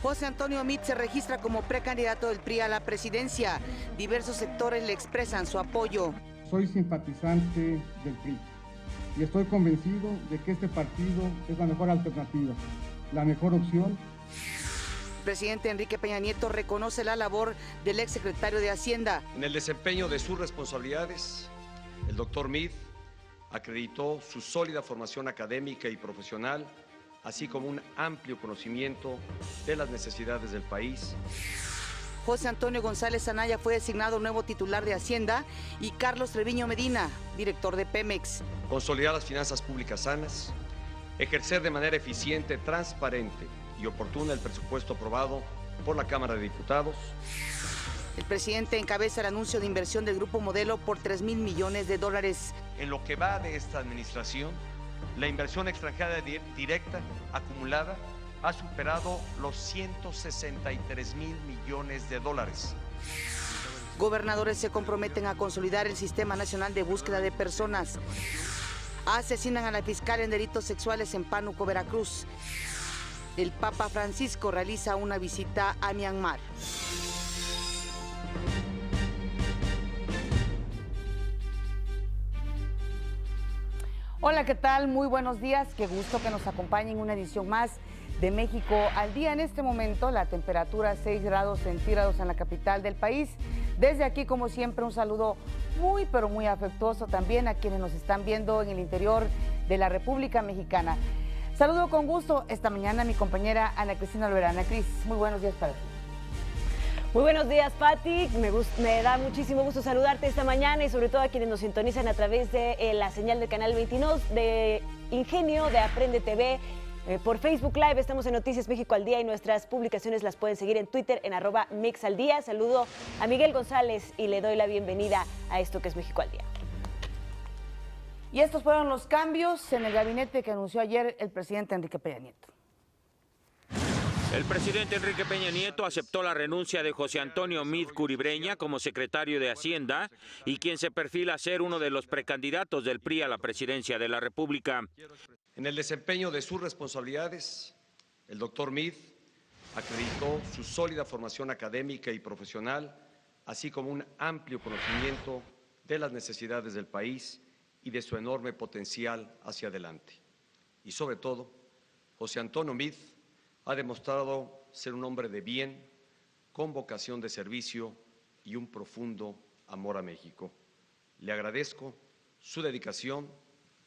José Antonio Meade se registra como precandidato del PRI a la presidencia. Diversos sectores le expresan su apoyo. Soy simpatizante del PRI y estoy convencido de que este partido es la mejor alternativa, la mejor opción. El presidente Enrique Peña Nieto reconoce la labor del exsecretario de Hacienda. En el desempeño de sus responsabilidades, el doctor Meade acreditó su sólida formación académica y profesional, así como un amplio conocimiento de las necesidades del país. José Antonio González Anaya fue designado nuevo titular de Hacienda y Carlos Treviño Medina, director de Pemex. Consolidar las finanzas públicas sanas, ejercer de manera eficiente, transparente y oportuna el presupuesto aprobado por la Cámara de Diputados. El presidente encabeza el anuncio de inversión del Grupo Modelo por $3,000 millones. En lo que va de esta administración, la inversión extranjera directa acumulada ha superado los $163,000 millones. Gobernadores se comprometen a consolidar el Sistema Nacional de Búsqueda de Personas. Asesinan a la fiscal en delitos sexuales en Pánuco, Veracruz. El Papa Francisco realiza una visita a Myanmar. Hola, ¿qué tal? Muy buenos días. Qué gusto que nos acompañen en una edición más de México al día. En este momento la temperatura 6 grados centígrados en la capital del país. Desde aquí, como siempre, un saludo muy, pero muy afectuoso también a quienes nos están viendo en el interior de la República Mexicana. Saludo con gusto esta mañana a mi compañera Ana Cristina Olvera. Ana Cris, muy buenos días para ti. Muy buenos días, Pati. Me da muchísimo gusto saludarte esta mañana y sobre todo a quienes nos sintonizan a través de la señal del canal 22 de Ingenio, de Aprende TV. Por Facebook Live estamos en Noticias México al Día y nuestras publicaciones las pueden seguir en Twitter en @mixaldía. Saludo a Miguel González y le doy la bienvenida a esto que es México al Día. Y estos fueron los cambios en el gabinete que anunció ayer el presidente Enrique Peña Nieto. El presidente Enrique Peña Nieto aceptó la renuncia de José Antonio Meade Curibreña como secretario de Hacienda y quien se perfila a ser uno de los precandidatos del PRI a la presidencia de la República. En el desempeño de sus responsabilidades, el doctor Meade acreditó su sólida formación académica y profesional, así como un amplio conocimiento de las necesidades del país y de su enorme potencial hacia adelante. Y sobre todo, José Antonio Meade ha demostrado ser un hombre de bien, con vocación de servicio y un profundo amor a México. Le agradezco su dedicación,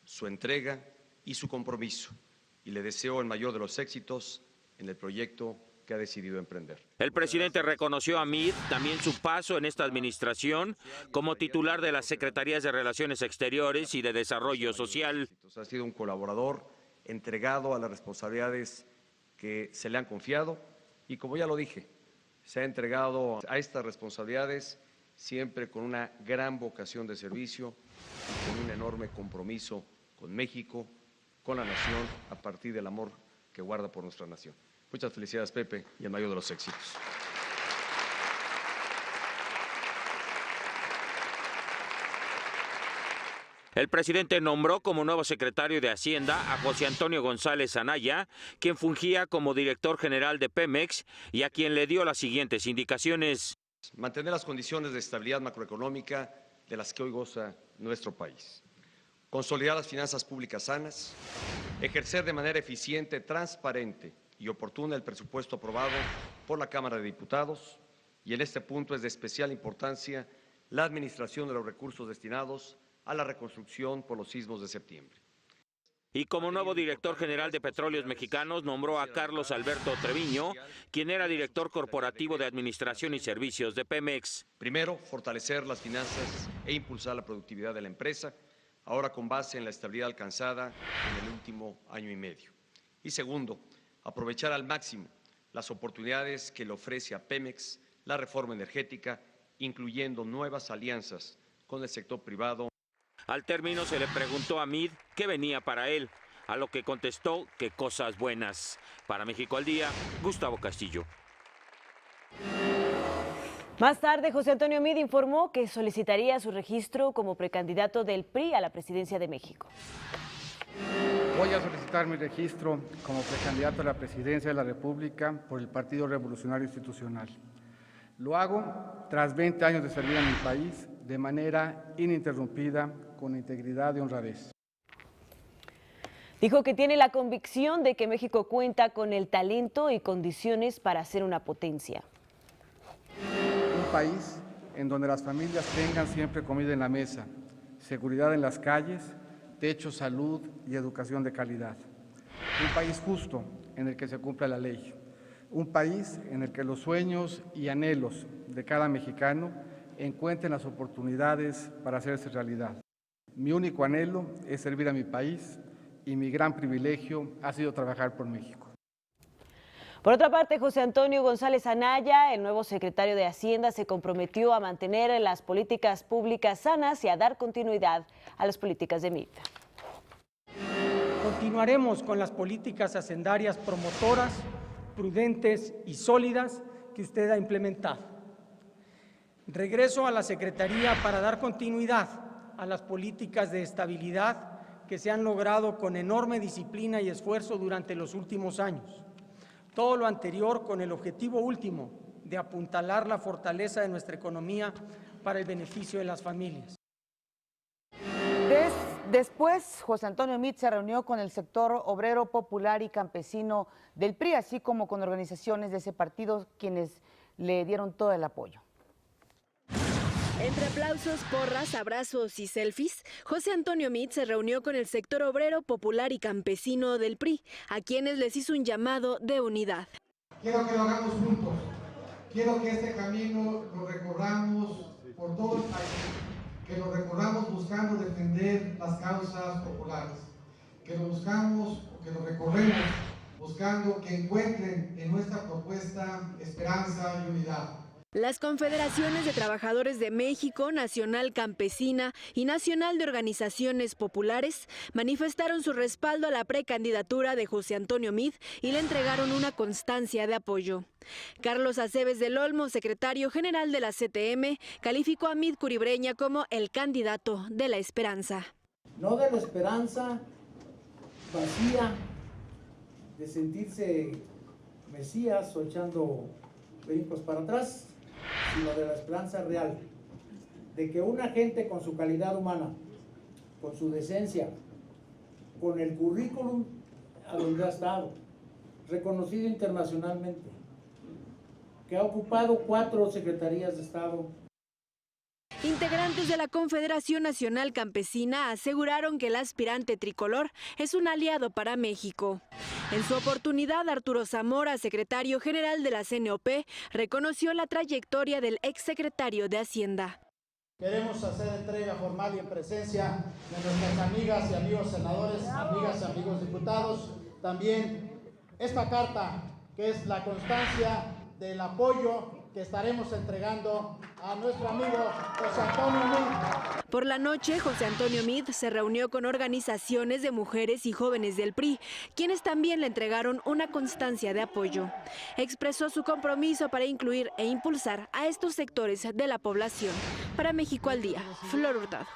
su entrega y su compromiso, y le deseo el mayor de los éxitos en el proyecto que ha decidido emprender. El presidente reconoció a Meade también su paso en esta administración como titular de las Secretarías de Relaciones Exteriores y de Desarrollo Social. Ha sido un colaborador entregado a las responsabilidades que se le han confiado y, como ya lo dije, se ha entregado a estas responsabilidades siempre con una gran vocación de servicio, con un enorme compromiso con México, con la nación, a partir del amor que guarda por nuestra nación. Muchas felicidades, Pepe, y el mayor de los éxitos. El presidente nombró como nuevo secretario de Hacienda a José Antonio González Anaya, quien fungía como director general de Pemex y a quien le dio las siguientes indicaciones. Mantener las condiciones de estabilidad macroeconómica de las que hoy goza nuestro país. Consolidar las finanzas públicas sanas. Ejercer de manera eficiente, transparente y oportuna el presupuesto aprobado por la Cámara de Diputados. Y en este punto es de especial importancia la administración de los recursos destinados a la reconstrucción por los sismos de septiembre. Y como nuevo director general de Petróleos Mexicanos nombró a Carlos Alberto Treviño, quien era director corporativo de Administración y Servicios de Pemex. Primero, fortalecer las finanzas e impulsar la productividad de la empresa, ahora con base en la estabilidad alcanzada en el último año y medio. Y segundo, aprovechar al máximo las oportunidades que le ofrece a Pemex la reforma energética, incluyendo nuevas alianzas con el sector privado. Al término se le preguntó a Meade qué venía para él, a lo que contestó que cosas buenas. Para México al Día, Gustavo Castillo. Más tarde, José Antonio Meade informó que solicitaría su registro como precandidato del PRI a la presidencia de México. Voy a solicitar mi registro como precandidato a la presidencia de la República por el Partido Revolucionario Institucional. Lo hago tras 20 años de servir a mi país de manera ininterrumpida, con integridad y honradez. Dijo que tiene la convicción de que México cuenta con el talento y condiciones para ser una potencia. Un país en donde las familias tengan siempre comida en la mesa, seguridad en las calles, techo, salud y educación de calidad. Un país justo en el que se cumpla la ley. Un país en el que los sueños y anhelos de cada mexicano encuentren las oportunidades para hacerse realidad. Mi único anhelo es servir a mi país y mi gran privilegio ha sido trabajar por México. Por otra parte, José Antonio González Anaya, el nuevo secretario de Hacienda, se comprometió a mantener las políticas públicas sanas y a dar continuidad a las políticas de Meade. Continuaremos con las políticas hacendarias promotoras, prudentes y sólidas que usted ha implementado. Regreso a la Secretaría para dar continuidad a las políticas de estabilidad que se han logrado con enorme disciplina y esfuerzo durante los últimos años. Todo lo anterior con el objetivo último de apuntalar la fortaleza de nuestra economía para el beneficio de las familias. Después, José Antonio Meade se reunió con el sector obrero, popular y campesino del PRI, así como con organizaciones de ese partido, quienes le dieron todo el apoyo. Entre aplausos, porras, abrazos y selfies, José Antonio Meade se reunió con el sector obrero, popular y campesino del PRI, a quienes les hizo un llamado de unidad. Quiero que lo hagamos juntos, quiero que este camino lo recorramos por todo el país, que lo recorramos buscando defender las causas populares, que lo recorremos buscando que encuentren en nuestra propuesta esperanza y unidad. Las confederaciones de trabajadores de México, Nacional Campesina y Nacional de Organizaciones Populares manifestaron su respaldo a la precandidatura de José Antonio Meade y le entregaron una constancia de apoyo. Carlos Aceves del Olmo, secretario general de la CTM, calificó a Meade Curibreña como el candidato de la esperanza. No de la esperanza vacía de sentirse mesías o echando brincos para atrás, sino de la esperanza real, de que una gente con su calidad humana, con su decencia, con el currículum a donde ha estado, reconocido internacionalmente, que ha ocupado 4 secretarías de Estado. Integrantes de la Confederación Nacional Campesina aseguraron que el aspirante tricolor es un aliado para México. En su oportunidad, Arturo Zamora, secretario general de la CNOP, reconoció la trayectoria del exsecretario de Hacienda. Queremos hacer entrega formal y en presencia de nuestras amigas y amigos senadores, amigas y amigos diputados, también esta carta que es la constancia del apoyo que estaremos entregando a nuestro amigo José Antonio Meade. Por la noche, José Antonio Meade se reunió con organizaciones de mujeres y jóvenes del PRI, quienes también le entregaron una constancia de apoyo. Expresó su compromiso para incluir e impulsar a estos sectores de la población. Para México al Día, Flor Hurtado.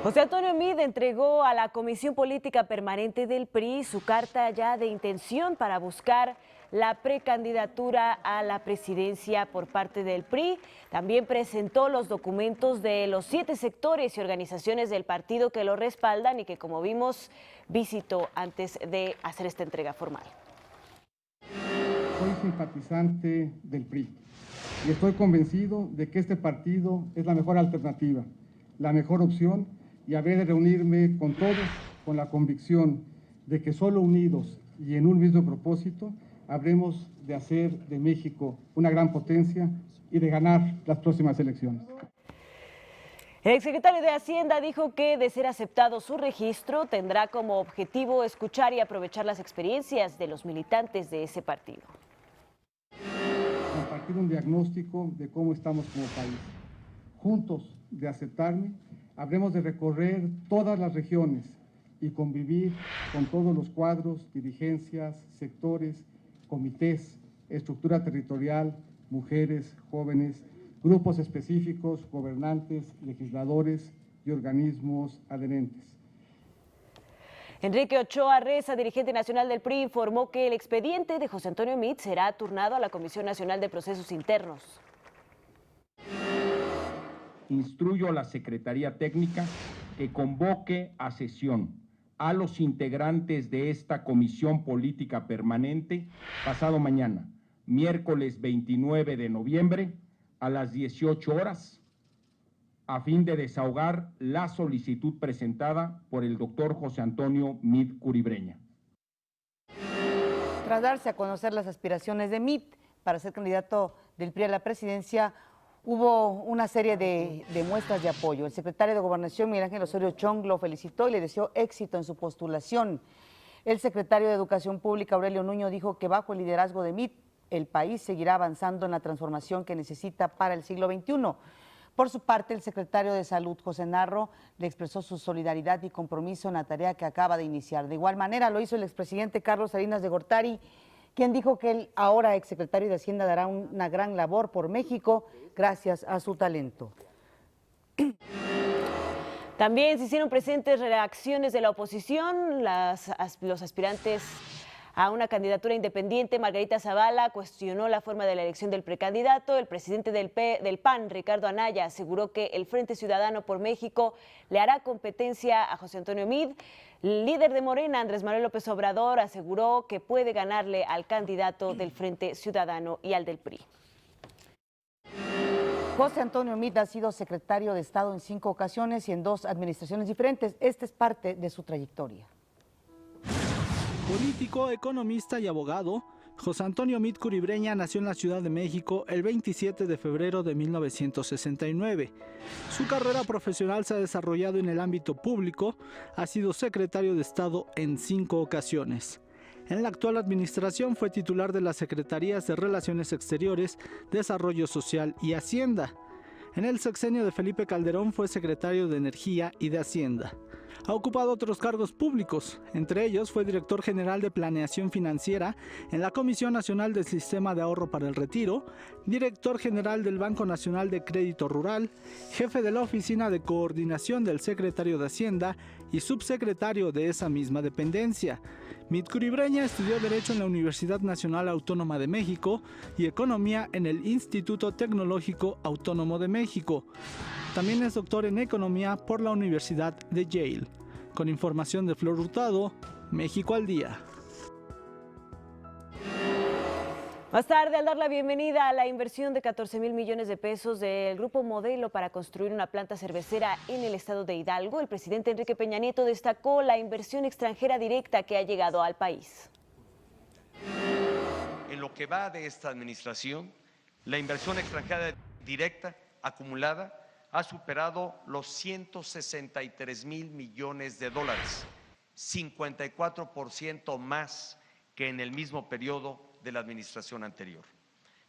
José Antonio Meade entregó a la Comisión Política Permanente del PRI su carta ya de intención para buscar la precandidatura a la presidencia por parte del PRI. También presentó los documentos de los 7 sectores y organizaciones del partido que lo respaldan y que, como vimos, visitó antes de hacer esta entrega formal. Soy simpatizante del PRI y estoy convencido de que este partido es la mejor alternativa, la mejor opción, y habré de reunirme con todos con la convicción de que solo unidos y en un mismo propósito habremos de hacer de México una gran potencia y de ganar las próximas elecciones. El exsecretario de Hacienda dijo que, de ser aceptado su registro, tendrá como objetivo escuchar y aprovechar las experiencias de los militantes de ese partido. Compartir un diagnóstico de cómo estamos como país. Juntos, de aceptarme, habremos de recorrer todas las regiones y convivir con todos los cuadros, dirigencias, sectores, comités estructura territorial, mujeres, jóvenes, grupos específicos, gobernantes, legisladores y organismos adherentes. Enrique Ochoa Reza, dirigente nacional del PRI, informó que el expediente de José Antonio Meade será turnado a la Comisión Nacional de Procesos Internos. Instruyo a la Secretaría Técnica que convoque a sesión a los integrantes de esta Comisión Política Permanente pasado mañana, miércoles 29 de noviembre, a las 18 horas, a fin de desahogar la solicitud presentada por el doctor José Antonio Meade Curibreña. Tras darse a conocer las aspiraciones de Meade para ser candidato del PRI a la presidencia, hubo una serie de muestras de apoyo. El secretario de Gobernación, Miguel Ángel Osorio Chong, lo felicitó y le deseó éxito en su postulación. El secretario de Educación Pública, Aurelio Nuño, dijo que bajo el liderazgo de Meade, el país seguirá avanzando en la transformación que necesita para el siglo XXI. Por su parte, el secretario de Salud, José Narro, le expresó su solidaridad y compromiso en la tarea que acaba de iniciar. De igual manera lo hizo el expresidente Carlos Salinas de Gortari, quien dijo que el ahora exsecretario de Hacienda dará una gran labor por México gracias a su talento. También se hicieron presentes reacciones de la oposición. Los aspirantes a una candidatura independiente, Margarita Zavala, cuestionó la forma de la elección del precandidato. El presidente del PAN, Ricardo Anaya, aseguró que el Frente Ciudadano por México le hará competencia a José Antonio Meade. El líder de Morena, Andrés Manuel López Obrador, aseguró que puede ganarle al candidato del Frente Ciudadano y al del PRI. José Antonio Meade ha sido secretario de Estado en 5 ocasiones y en 2 administraciones diferentes. Esta es parte de su trayectoria. Político, economista y abogado, José Antonio Meade Curibreña nació en la Ciudad de México el 27 de febrero de 1969. Su carrera profesional se ha desarrollado en el ámbito público, ha sido secretario de Estado en 5 ocasiones. En la actual administración fue titular de las Secretarías de Relaciones Exteriores, Desarrollo Social y Hacienda. En el sexenio de Felipe Calderón fue secretario de Energía y de Hacienda. Ha ocupado otros cargos públicos, entre ellos fue director general de Planeación Financiera en la Comisión Nacional del Sistema de Ahorro para el Retiro, director general del Banco Nacional de Crédito Rural, jefe de la Oficina de Coordinación del Secretario de Hacienda y subsecretario de esa misma dependencia. Meade Curibreña estudió Derecho en la Universidad Nacional Autónoma de México y Economía en el Instituto Tecnológico Autónomo de México. También es doctor en Economía por la Universidad de Yale. Con información de Flor Hurtado, México al Día. Más tarde, al dar la bienvenida a la inversión de 14,000 millones de pesos del Grupo Modelo para construir una planta cervecera en el estado de Hidalgo, el presidente Enrique Peña Nieto destacó la inversión extranjera directa que ha llegado al país. En lo que va de esta administración, la inversión extranjera directa acumulada ha superado los 163,000 millones de dólares, 54% más que en el mismo periodo de la administración anterior.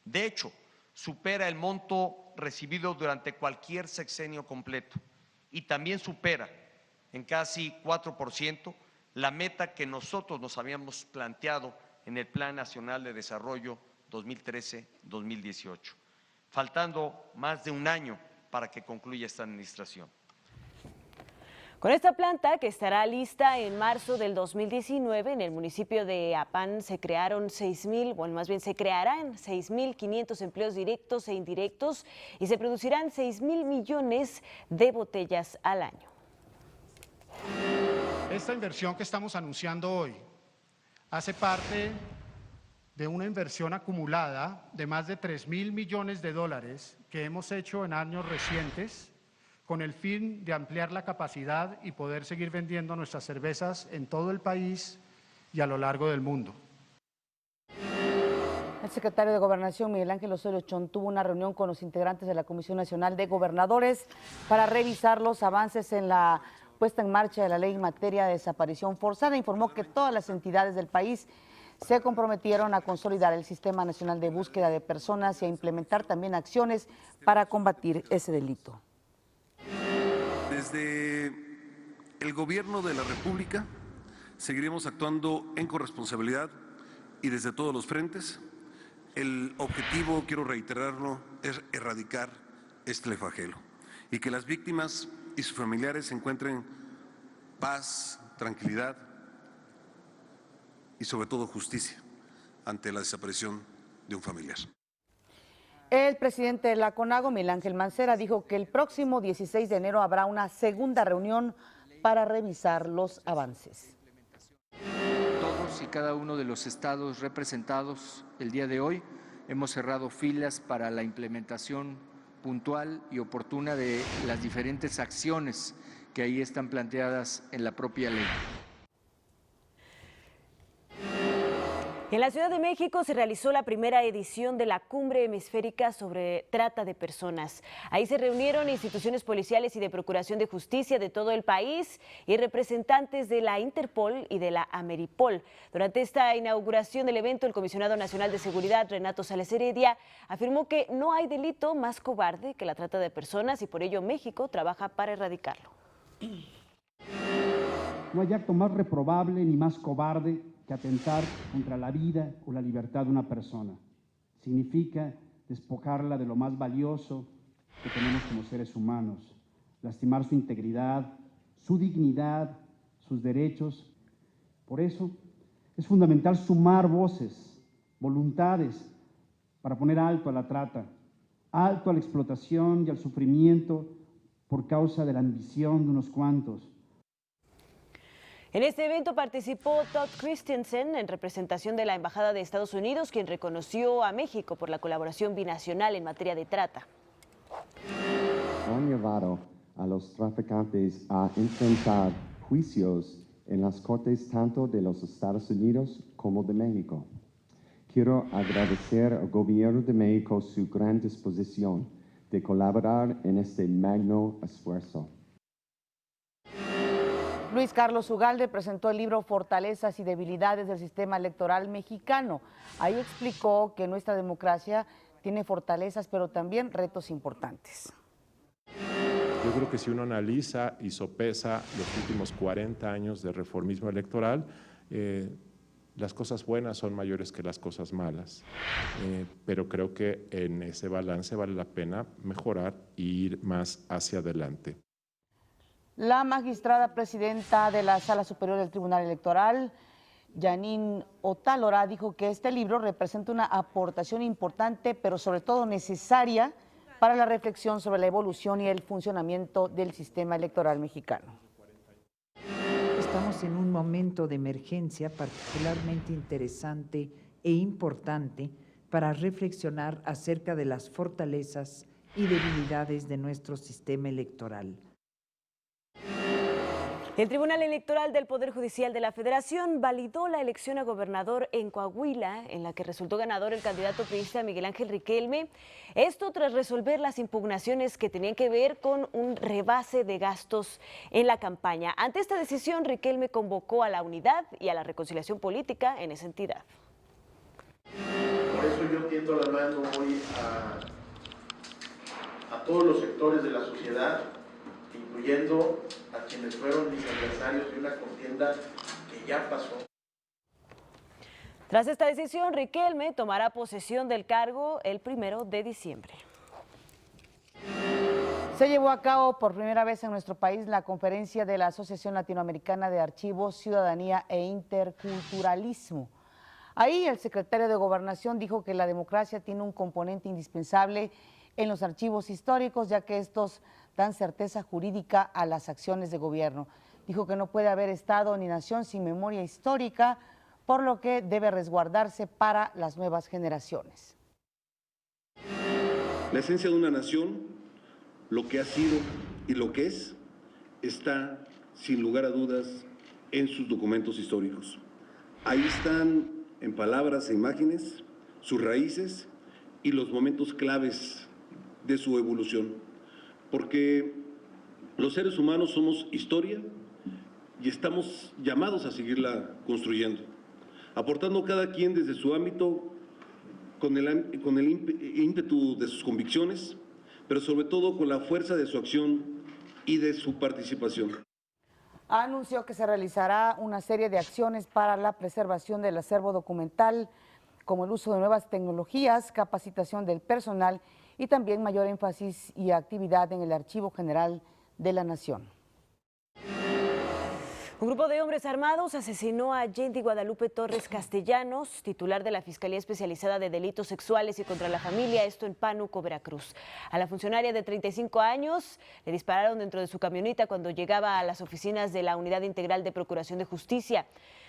De hecho, supera el monto recibido durante cualquier sexenio completo y también supera en casi 4% la meta que nosotros nos habíamos planteado en el Plan Nacional de Desarrollo 2013-2018, faltando más de un año para que concluya esta administración. Con esta planta, que estará lista en marzo del 2019, en el municipio de Apán se crearán 6,500 empleos directos e indirectos y se producirán 6,000 millones de botellas al año. Esta inversión que estamos anunciando hoy hace parte de una inversión acumulada de más de 3,000 millones de dólares que hemos hecho en años recientes, con el fin de ampliar la capacidad y poder seguir vendiendo nuestras cervezas en todo el país y a lo largo del mundo. El secretario de Gobernación, Miguel Ángel Osorio Chong, tuvo una reunión con los integrantes de la Comisión Nacional de Gobernadores para revisar los avances en la puesta en marcha de la ley en materia de desaparición forzada. Informó que todas las entidades del país se comprometieron a consolidar el Sistema Nacional de Búsqueda de Personas y a implementar también acciones para combatir ese delito. Desde el Gobierno de la República seguiremos actuando en corresponsabilidad y desde todos los frentes El objetivo, quiero reiterarlo, es erradicar este flagelo y que las víctimas y sus familiares encuentren paz, tranquilidad y sobre todo justicia ante la desaparición de un familiar. El presidente de la CONAGO, Miguel Ángel Mancera, dijo que el próximo 16 de enero habrá una segunda reunión para revisar los avances. Todos y cada uno de los estados representados el día de hoy hemos cerrado filas para la implementación puntual y oportuna de las diferentes acciones que ahí están planteadas en la propia ley. En la Ciudad de México se realizó la primera edición de la Cumbre Hemisférica sobre Trata de Personas. Ahí se reunieron instituciones policiales y de procuración de justicia de todo el país y representantes de la Interpol y de la Ameripol. Durante esta inauguración del evento, el Comisionado Nacional de Seguridad, Renato Sales Heredia, afirmó que no hay delito más cobarde que la trata de personas y por ello México trabaja para erradicarlo. No hay acto más reprobable ni más cobarde que atentar contra la vida o la libertad de una persona. Significa despojarla de lo más valioso que tenemos como seres humanos, lastimar su integridad, su dignidad, sus derechos. Por eso es fundamental sumar voces, voluntades, para poner alto a la trata, alto a la explotación y al sufrimiento por causa de la ambición de unos cuantos. En este evento participó Todd Christensen en representación de la Embajada de Estados Unidos, quien reconoció a México por la colaboración binacional en materia de trata. Han llevado a los traficantes a enfrentar juicios en las cortes tanto de los Estados Unidos como de México. Quiero agradecer al Gobierno de México su gran disposición de colaborar en este magno esfuerzo. Luis Carlos Ugalde presentó el libro Fortalezas y debilidades del sistema electoral mexicano. Ahí explicó que nuestra democracia tiene fortalezas, pero también retos importantes. Yo creo que si uno analiza y sopesa los últimos 40 años de reformismo electoral, las cosas buenas son mayores que las cosas malas, pero creo que en ese balance vale la pena mejorar e ir más hacia adelante. La magistrada presidenta de la Sala Superior del Tribunal Electoral, Janine Otálora, dijo que este libro representa una aportación importante, pero sobre todo necesaria para la reflexión sobre la evolución y el funcionamiento del sistema electoral mexicano. Estamos en un momento de emergencia particularmente interesante e importante para reflexionar acerca de las fortalezas y debilidades de nuestro sistema electoral. El Tribunal Electoral del Poder Judicial de la Federación validó la elección a gobernador en Coahuila, en la que resultó ganador el candidato priista Miguel Ángel Riquelme. Esto tras resolver las impugnaciones que tenían que ver con un rebase de gastos en la campaña. Ante esta decisión, Riquelme convocó a la unidad y a la reconciliación política en esa entidad. Por eso yo tiendo la mano hoy a todos los sectores de la sociedad, incluyendo a quienes fueron mis adversarios de una contienda que ya pasó. Tras esta decisión, Riquelme tomará posesión del cargo el 1 de diciembre. Se llevó a cabo por primera vez en nuestro país la conferencia de la Asociación Latinoamericana de Archivos, Ciudadanía e Interculturalismo. Ahí el secretario de Gobernación dijo que la democracia tiene un componente indispensable en los archivos históricos, ya que estos dan certeza jurídica a las acciones de gobierno. Dijo que no puede haber Estado ni nación sin memoria histórica, por lo que debe resguardarse para las nuevas generaciones. La esencia de una nación, lo que ha sido y lo que es, está sin lugar a dudas en sus documentos históricos. Ahí están, en palabras e imágenes, sus raíces y los momentos claves de su evolución, porque los seres humanos somos historia y estamos llamados a seguirla construyendo, aportando cada quien desde su ámbito con el ímpetu de sus convicciones, pero sobre todo con la fuerza de su acción y de su participación. Anunció que se realizará una serie de acciones para la preservación del acervo documental como el uso de nuevas tecnologías, capacitación del personal y también mayor énfasis y actividad en el Archivo General de la Nación. Un grupo de hombres armados asesinó a Yendi Guadalupe Torres Castellanos, titular de la Fiscalía Especializada de Delitos Sexuales y contra la Familia, esto en Pánuco, Veracruz. A la funcionaria de 35 años le dispararon dentro de su camioneta cuando llegaba a las oficinas de la Unidad Integral de Procuración de Justicia.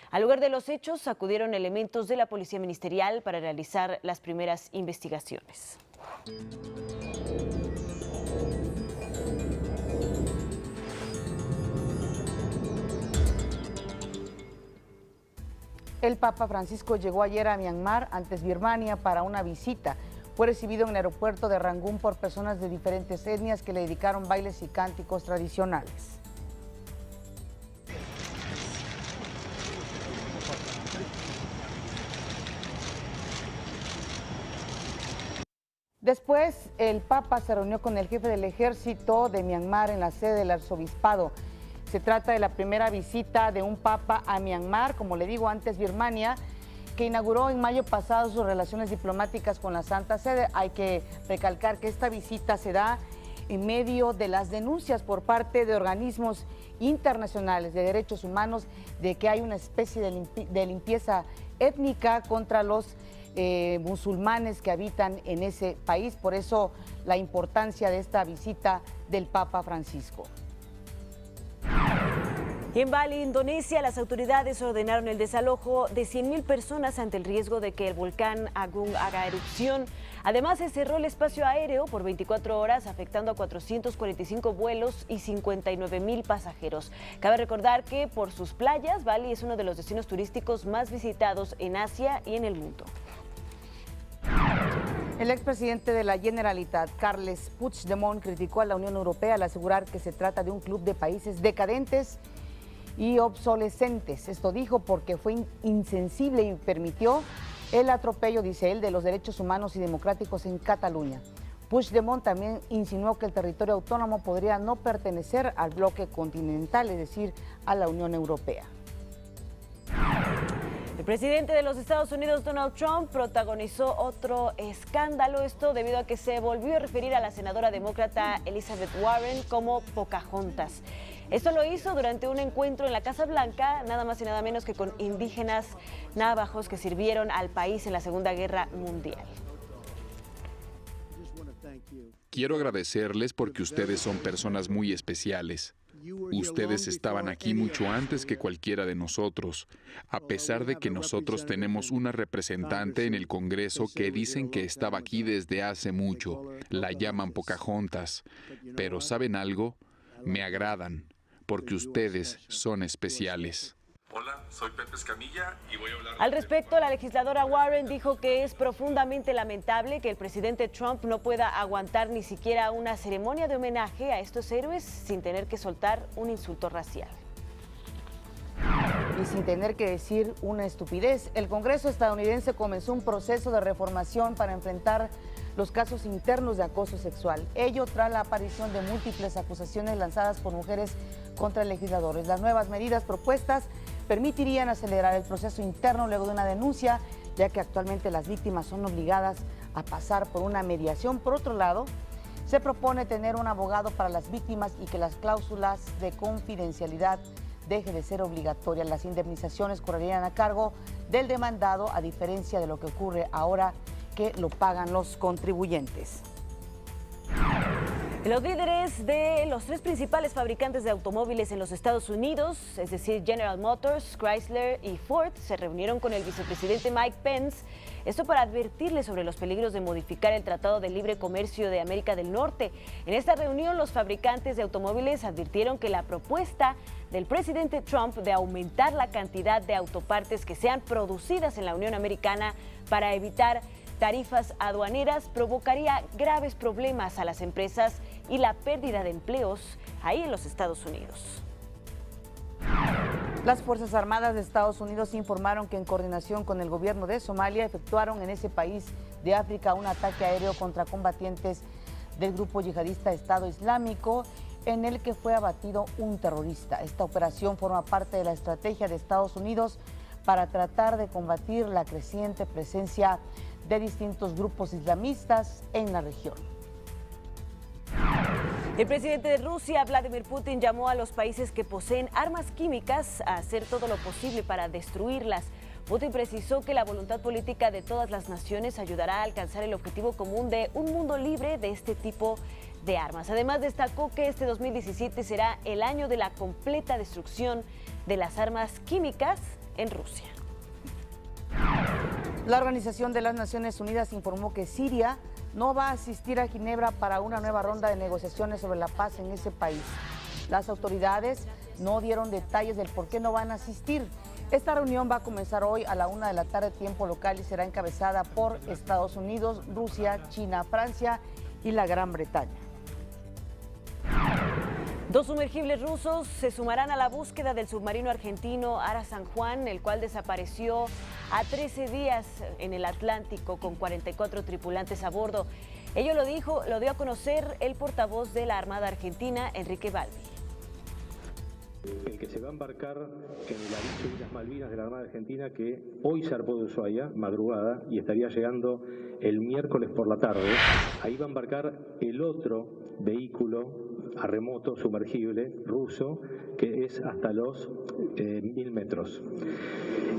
Al lugar de los hechos acudieron elementos de la Policía Ministerial para realizar las primeras investigaciones. El Papa Francisco llegó ayer a Myanmar, antes Birmania, para una visita. Fue recibido en el aeropuerto de Rangún por personas de diferentes etnias que le dedicaron bailes y cánticos tradicionales. Después, el Papa se reunió con el jefe del ejército de Myanmar en la sede del arzobispado. Se trata de la primera visita de un papa a Myanmar, como le digo, antes Birmania, que inauguró en mayo pasado sus relaciones diplomáticas con la Santa Sede. Hay que recalcar que esta visita se da en medio de las denuncias por parte de organismos internacionales de derechos humanos de que hay una especie de limpieza étnica contra los musulmanes que habitan en ese país. Por eso la importancia de esta visita del Papa Francisco. Y en Bali, Indonesia, las autoridades ordenaron el desalojo de 100.000 personas ante el riesgo de que el volcán Agung haga erupción. Además, se cerró el espacio aéreo por 24 horas, afectando a 445 vuelos y 59.000 pasajeros. Cabe recordar que por sus playas, Bali es uno de los destinos turísticos más visitados en Asia y en el mundo. El expresidente de la Generalitat, Carles Puigdemont, criticó a la Unión Europea al asegurar que se trata de un club de países decadentes y obsolescentes. Esto dijo porque fue insensible y permitió el atropello, dice él, de los derechos humanos y democráticos en Cataluña. Puigdemont también insinuó que el territorio autónomo podría no pertenecer al bloque continental, es decir, a la Unión Europea. El presidente de los Estados Unidos, Donald Trump, protagonizó otro escándalo, esto debido a que se volvió a referir a la senadora demócrata Elizabeth Warren como Pocahontas. Esto lo hizo durante un encuentro en la Casa Blanca, nada más y nada menos que con indígenas navajos que sirvieron al país en la Segunda Guerra Mundial. Quiero agradecerles porque ustedes son personas muy especiales. Ustedes estaban aquí mucho antes que cualquiera de nosotros, a pesar de que nosotros tenemos una representante en el Congreso que dicen que estaba aquí desde hace mucho. La llaman Pocahontas. Pero ¿saben algo? Me agradan, porque ustedes son especiales. Hola, soy Pepe Escamilla y voy a hablar... Al respecto, la legisladora Warren dijo que es profundamente lamentable que el presidente Trump no pueda aguantar ni siquiera una ceremonia de homenaje a estos héroes sin tener que soltar un insulto racial. Y sin tener que decir una estupidez, el Congreso estadounidense comenzó un proceso de reformación para enfrentar los casos internos de acoso sexual. Ello tras la aparición de múltiples acusaciones lanzadas por mujeres contra legisladores. Las nuevas medidas propuestas permitirían acelerar el proceso interno luego de una denuncia, ya que actualmente las víctimas son obligadas a pasar por una mediación. Por otro lado, se propone tener un abogado para las víctimas y que las cláusulas de confidencialidad deje de ser obligatoria. Las indemnizaciones correrían a cargo del demandado, a diferencia de lo que ocurre ahora, que lo pagan los contribuyentes. Los líderes de los tres principales fabricantes de automóviles en los Estados Unidos, es decir, General Motors, Chrysler y Ford, se reunieron con el vicepresidente Mike Pence, esto para advertirle sobre los peligros de modificar el Tratado de Libre Comercio de América del Norte. En esta reunión, los fabricantes de automóviles advirtieron que la propuesta del presidente Trump de aumentar la cantidad de autopartes que sean producidas en la Unión Americana para evitar tarifas aduaneras provocaría graves problemas a las empresas y la pérdida de empleos ahí en los Estados Unidos. Las Fuerzas Armadas de Estados Unidos informaron que en coordinación con el gobierno de Somalia efectuaron en ese país de África un ataque aéreo contra combatientes del grupo yihadista Estado Islámico, en el que fue abatido un terrorista. Esta operación forma parte de la estrategia de Estados Unidos para tratar de combatir la creciente presencia de distintos grupos islamistas en la región. El presidente de Rusia, Vladimir Putin, llamó a los países que poseen armas químicas a hacer todo lo posible para destruirlas. Putin precisó que la voluntad política de todas las naciones ayudará a alcanzar el objetivo común de un mundo libre de este tipo de armas. Además, destacó que este 2017 será el año de la completa destrucción de las armas químicas en Rusia. La Organización de las Naciones Unidas informó que Siria no va a asistir a Ginebra para una nueva ronda de negociaciones sobre la paz en ese país. Las autoridades no dieron detalles del por qué no van a asistir. Esta reunión va a comenzar hoy a la 1 de la tarde tiempo local y será encabezada por Estados Unidos, Rusia, China, Francia y la Gran Bretaña. 2 sumergibles rusos se sumarán a la búsqueda del submarino argentino Ara San Juan, el cual desapareció a 13 días en el Atlántico con 44 tripulantes a bordo. Ello lo dio a conocer el portavoz de la Armada Argentina, Enrique Balbi. El que se va a embarcar en el aviso Islas Malvinas de la Armada Argentina, que hoy zarpó de Ushuaia, madrugada, y estaría llegando el miércoles por la tarde. Ahí va a embarcar el otro vehículo a remoto sumergible ruso, que es hasta los 1000 metros.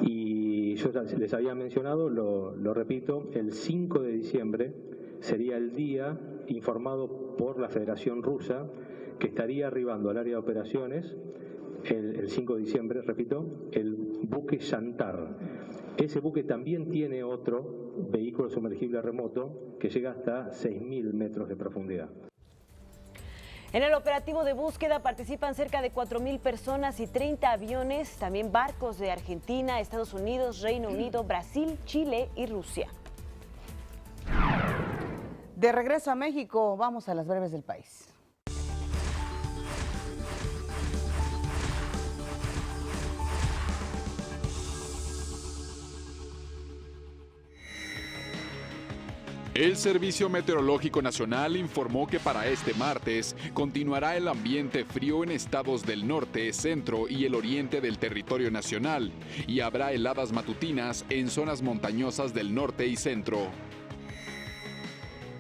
Y yo les había mencionado, lo repito, el 5 de diciembre sería el día informado por la Federación Rusa que estaría arribando al área de operaciones el 5 de diciembre, repito, el buque Yantar. Ese buque también tiene otro vehículo sumergible remoto que llega hasta 6000 metros de profundidad. En el operativo de búsqueda participan cerca de 4000 personas y 30 aviones, también barcos de Argentina, Estados Unidos, Reino Unido, Brasil, Chile y Rusia. De regreso a México, vamos a las breves del país. El Servicio Meteorológico Nacional informó que para este martes continuará el ambiente frío en estados del norte, centro y el oriente del territorio nacional y habrá heladas matutinas en zonas montañosas del norte y centro.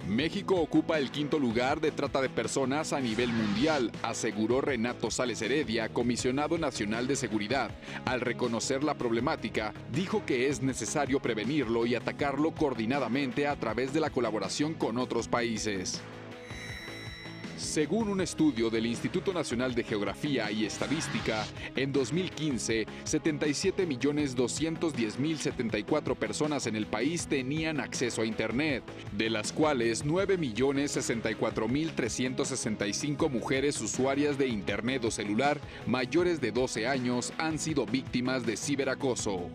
México ocupa el 5º lugar de trata de personas a nivel mundial, aseguró Renato Sales Heredia, comisionado nacional de seguridad. Al reconocer la problemática, dijo que es necesario prevenirlo y atacarlo coordinadamente a través de la colaboración con otros países. Según un estudio del Instituto Nacional de Geografía y Estadística, en 2015, 77.210.074 personas en el país tenían acceso a Internet, de las cuales 9.064.365 mujeres usuarias de Internet o celular mayores de 12 años han sido víctimas de ciberacoso.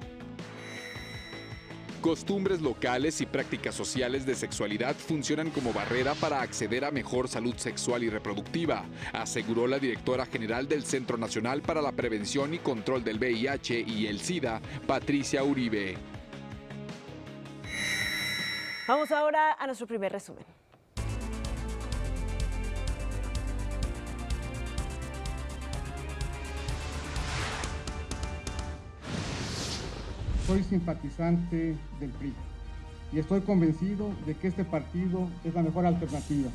Costumbres locales y prácticas sociales de sexualidad funcionan como barrera para acceder a mejor salud sexual y reproductiva, aseguró la directora general del Centro Nacional para la Prevención y Control del VIH y el SIDA, Patricia Uribe. Vamos ahora a nuestro primer resumen. Soy simpatizante del PRI y estoy convencido de que este partido es la mejor alternativa,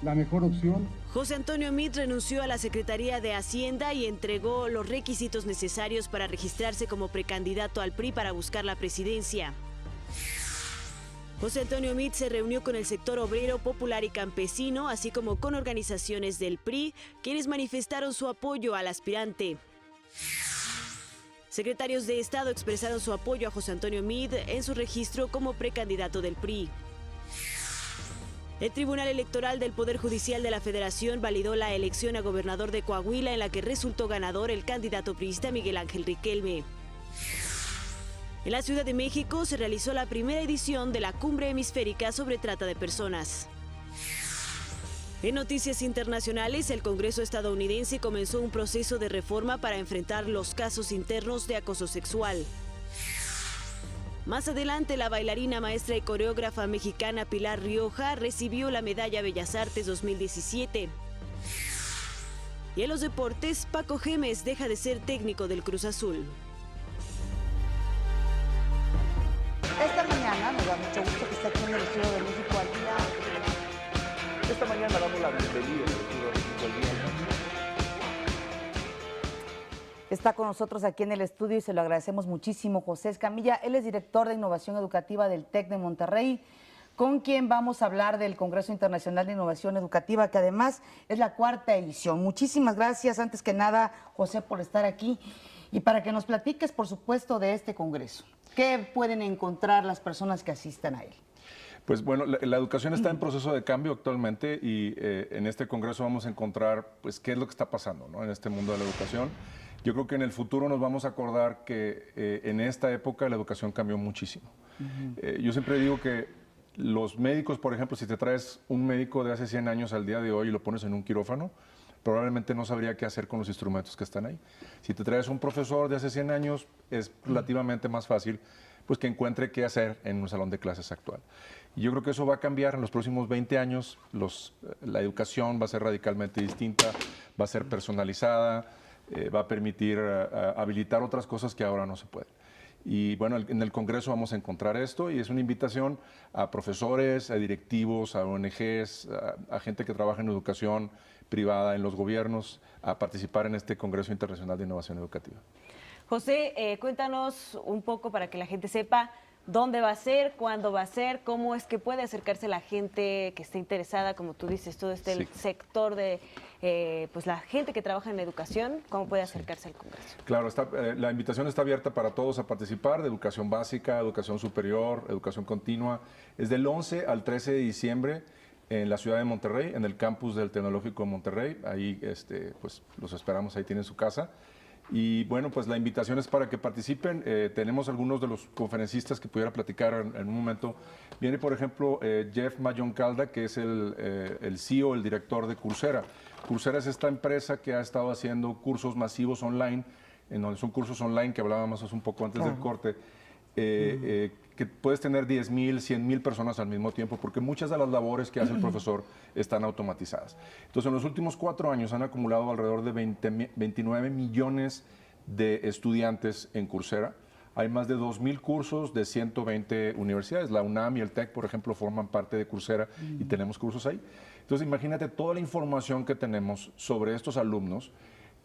la mejor opción. José Antonio Meade renunció a la Secretaría de Hacienda y entregó los requisitos necesarios para registrarse como precandidato al PRI para buscar la presidencia. José Antonio Meade se reunió con el sector obrero, popular y campesino, así como con organizaciones del PRI, quienes manifestaron su apoyo al aspirante. Secretarios de Estado expresaron su apoyo a José Antonio Meade en su registro como precandidato del PRI. El Tribunal Electoral del Poder Judicial de la Federación validó la elección a gobernador de Coahuila, en la que resultó ganador el candidato priista Miguel Ángel Riquelme. En la Ciudad de México se realizó la primera edición de la Cumbre Hemisférica sobre Trata de Personas. En noticias internacionales, el Congreso estadounidense comenzó un proceso de reforma para enfrentar los casos internos de acoso sexual. Más adelante, la bailarina, maestra y coreógrafa mexicana Pilar Rioja recibió la Medalla Bellas Artes 2017. Y en los deportes, Paco Gémez deja de ser técnico del Cruz Azul. da mucho gusto que esté aquí en el estudio de México al Día. Esta mañana damos la bienvenida al estudio de México al Día. Está con nosotros aquí en el estudio y se lo agradecemos muchísimo, José Escamilla. Él es director de Innovación Educativa del TEC de Monterrey, con quien vamos a hablar del Congreso Internacional de Innovación Educativa, que además es la 4ª edición. Muchísimas gracias, antes que nada, José, por estar aquí y para que nos platiques, por supuesto, de este Congreso. ¿Qué pueden encontrar las personas que asistan a él? Pues bueno, la educación está en proceso de cambio actualmente y en este Congreso vamos a encontrar pues qué es lo que está pasando, ¿no?, en este mundo de la educación. Yo creo que en el futuro nos vamos a acordar que en esta época la educación cambió muchísimo. Yo siempre digo que los médicos, por ejemplo, si te traes un médico de hace 100 años al día de hoy y lo pones en un quirófano, probablemente no sabría qué hacer con los instrumentos que están ahí. Si te traes un profesor de hace 100 años, es relativamente más fácil pues que encuentre qué hacer en un salón de clases actual. Y yo creo que eso va a cambiar en los próximos 20 años. La educación va a ser radicalmente distinta, va a ser personalizada, va a permitir habilitar otras cosas que ahora no se pueden. Y bueno, en el Congreso vamos a encontrar esto y es una invitación a profesores, a directivos, a ONGs, a gente que trabaja en educación privada, en los gobiernos, a participar en este Congreso Internacional de Innovación Educativa. José, cuéntanos un poco para que la gente sepa dónde va a ser, cuándo va a ser, cómo es que puede acercarse la gente que esté interesada, como tú dices, todo este sector de pues la gente que trabaja en la educación, cómo puede acercarse al Congreso. Claro, la invitación está abierta para todos a participar, de educación básica, educación superior, educación continua. Es del 11 al 13 de diciembre en la ciudad de Monterrey, en el campus del Tecnológico de Monterrey. Ahí pues los esperamos, ahí tienen su casa. Y bueno, pues la invitación es para que participen. Tenemos algunos de los conferencistas que pudiera platicar en un momento. Viene, por ejemplo, Jeff Mayoncalda, que es el CEO, el director de Coursera. Coursera es esta empresa que ha estado haciendo cursos masivos online, en donde son cursos online que hablábamos hace un poco antes del corte, que puedes tener 10,000, 100,000 personas al mismo tiempo, porque muchas de las labores que hace el profesor están automatizadas. Entonces, en los últimos 4 años han acumulado alrededor de 29 millones de estudiantes en Coursera. Hay más de 2,000 cursos de 120 universidades. La UNAM y el TEC, por ejemplo, forman parte de Coursera y tenemos cursos ahí. Entonces, imagínate toda la información que tenemos sobre estos alumnos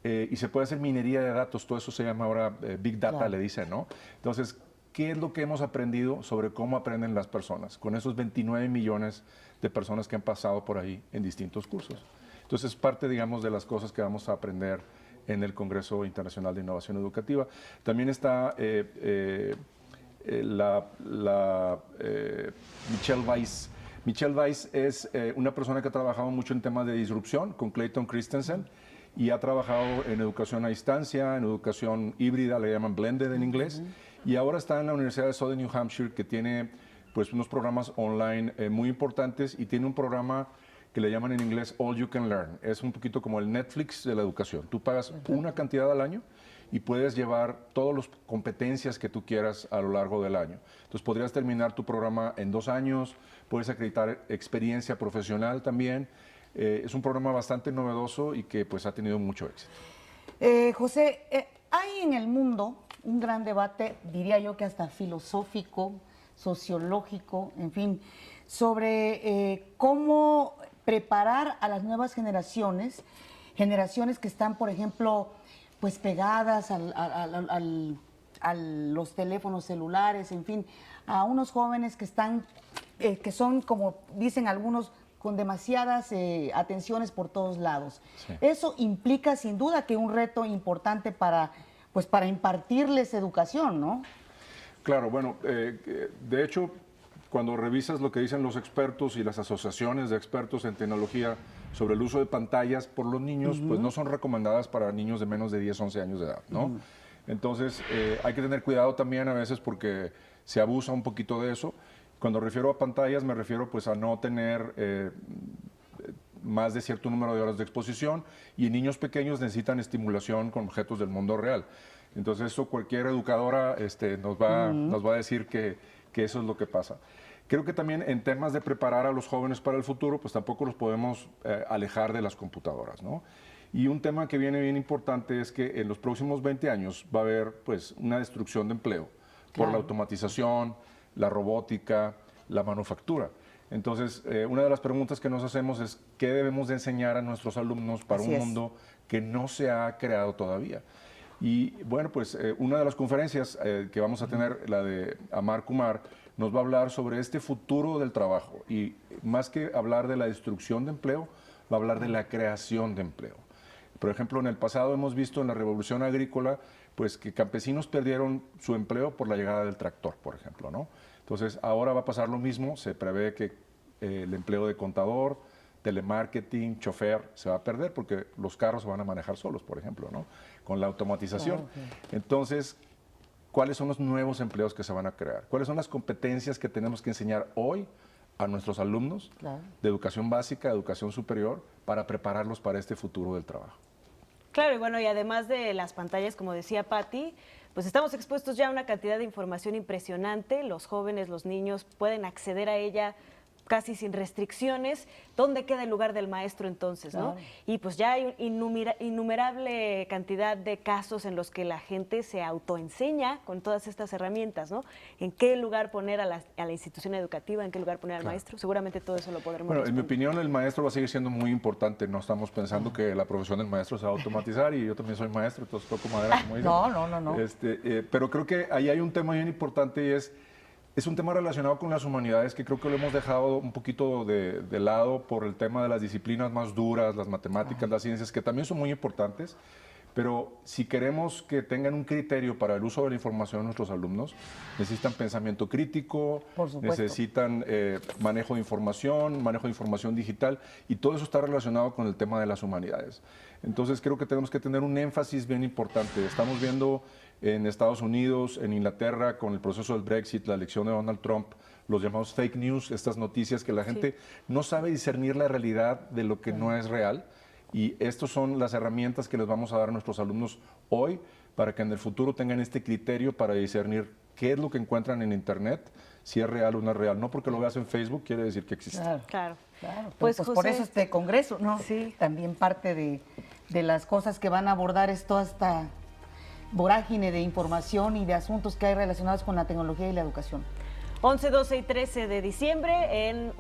y se puede hacer minería de datos. Todo eso se llama ahora Big Data, le dicen, ¿no? Entonces, ¿qué es lo que hemos aprendido sobre cómo aprenden las personas con esos 29 millones de personas que han pasado por ahí en distintos cursos? Entonces, es parte, digamos, de las cosas que vamos a aprender en el Congreso Internacional de Innovación Educativa. También está Michelle Weiss. Michelle Weiss es una persona que ha trabajado mucho en temas de disrupción con Clayton Christensen y ha trabajado en educación a distancia, en educación híbrida, le llaman blended en inglés. Y ahora está en la Universidad de Southern New Hampshire, que tiene pues unos programas online muy importantes y tiene un programa que le llaman en inglés All You Can Learn. Es un poquito como el Netflix de la educación. Tú pagas una cantidad al año y puedes llevar todas las competencias que tú quieras a lo largo del año. Entonces podrías terminar tu programa en 2 años, puedes acreditar experiencia profesional también. Es un programa bastante novedoso y que pues ha tenido mucho éxito. José, hay en el mundo un gran debate, diría yo que hasta filosófico, sociológico, en fin, sobre cómo preparar a las nuevas generaciones que están, por ejemplo, pues pegadas a los teléfonos celulares, en fin, a unos jóvenes que están, que son, como dicen algunos, con demasiadas atenciones por todos lados. Sí. Eso implica sin duda que un reto importante para impartirles educación, ¿no? Claro, bueno, de hecho, cuando revisas lo que dicen los expertos y las asociaciones de expertos en tecnología sobre el uso de pantallas por los niños, pues no son recomendadas para niños de menos de 10, 11 años de edad, ¿no? Entonces, hay que tener cuidado también a veces porque se abusa un poquito de eso. Cuando refiero a pantallas me refiero pues a no tener más de cierto número de horas de exposición y niños pequeños necesitan estimulación con objetos del mundo real. Entonces eso cualquier educadora nos va a decir que eso es lo que pasa. Creo que también en temas de preparar a los jóvenes para el futuro, pues tampoco los podemos alejar de las computadoras, ¿no? Y un tema que viene bien importante es que en los próximos 20 años va a haber pues una destrucción de empleo por la automatización, la robótica, la manufactura. Entonces, una de las preguntas que nos hacemos es qué debemos de enseñar a nuestros alumnos para un mundo que no se ha creado todavía. Y bueno, pues una de las conferencias que vamos a tener, la de Amar Kumar, nos va a hablar sobre este futuro del trabajo. Y más que hablar de la destrucción de empleo, va a hablar de la creación de empleo. Por ejemplo, en el pasado hemos visto en la revolución agrícola, pues que campesinos perdieron su empleo por la llegada del tractor, por ejemplo, ¿no? Entonces, ahora va a pasar lo mismo, se prevé que el empleo de contador, telemarketing, chofer, se va a perder porque los carros se van a manejar solos, por ejemplo, ¿no? Con la automatización. Entonces, ¿cuáles son los nuevos empleos que se van a crear? ¿Cuáles son las competencias que tenemos que enseñar hoy a nuestros alumnos de educación básica, educación superior, para prepararlos para este futuro del trabajo? Claro, y bueno, y además de las pantallas, como decía Patti, pues estamos expuestos ya a una cantidad de información impresionante. Los jóvenes, los niños pueden acceder a ella casi sin restricciones. ¿Dónde queda el lugar del maestro entonces, no? Y pues ya hay innumerable cantidad de casos en los que la gente se autoenseña con todas estas herramientas, ¿no? ¿En qué lugar poner a la institución educativa? ¿En qué lugar poner al maestro? Seguramente todo eso lo podremos responder. En mi opinión, el maestro va a seguir siendo muy importante. No estamos pensando que la profesión del maestro se va a automatizar, y yo también soy maestro, entonces toco madera, como dicen. No. Pero creo que ahí hay un tema bien importante, y es un tema relacionado con las humanidades que creo que lo hemos dejado un poquito de lado por el tema de las disciplinas más duras, las matemáticas, las ciencias, que también son muy importantes, pero si queremos que tengan un criterio para el uso de la información de nuestros alumnos, necesitan pensamiento crítico, necesitan manejo de información digital, y todo eso está relacionado con el tema de las humanidades. Entonces creo que tenemos que tener un énfasis bien importante. Estamos viendo en Estados Unidos, en Inglaterra, con el proceso del Brexit, la elección de Donald Trump, los llamados fake news, estas noticias que la gente no sabe discernir la realidad de lo que no es real. Y estas son las herramientas que les vamos a dar a nuestros alumnos hoy para que en el futuro tengan este criterio para discernir qué es lo que encuentran en Internet, si es real o no es real. No porque lo veas en Facebook quiere decir que existe. Claro. Pues por eso este congreso, ¿no? Sí. También parte de las cosas que van a abordar es toda esta vorágine de información y de asuntos que hay relacionados con la tecnología y la educación. 11, 12 y 13 de diciembre en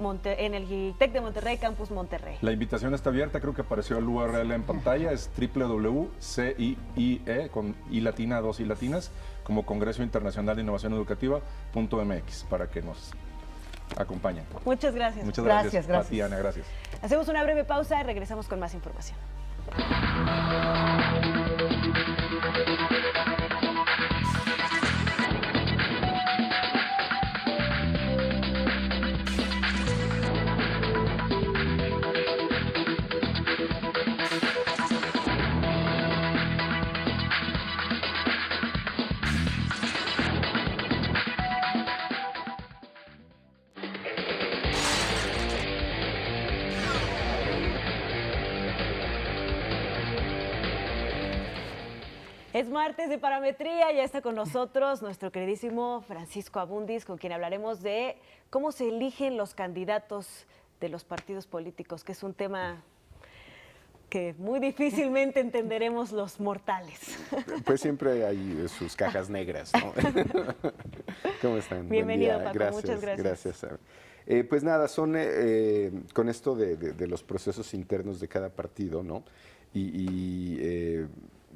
el TEC de Monterrey, Campus Monterrey. La invitación está abierta, creo que apareció el URL en pantalla, es www.CIIE, con I latina, 2 I latinas, como Congreso Internacional de Innovación Educativa.mx, para que nos acompañen. Muchas gracias. Muchas gracias. Tatiana, gracias. Hacemos una breve pausa y regresamos con más información. Es martes de parametría, ya está con nosotros nuestro queridísimo Francisco Abundis, con quien hablaremos de cómo se eligen los candidatos de los partidos políticos, que es un tema que muy difícilmente entenderemos los mortales. Pues siempre hay sus cajas negras, ¿no? ¿Cómo están? Bienvenido, Paco, gracias, muchas gracias. Pues nada, son con esto de los procesos internos de cada partido, ¿no?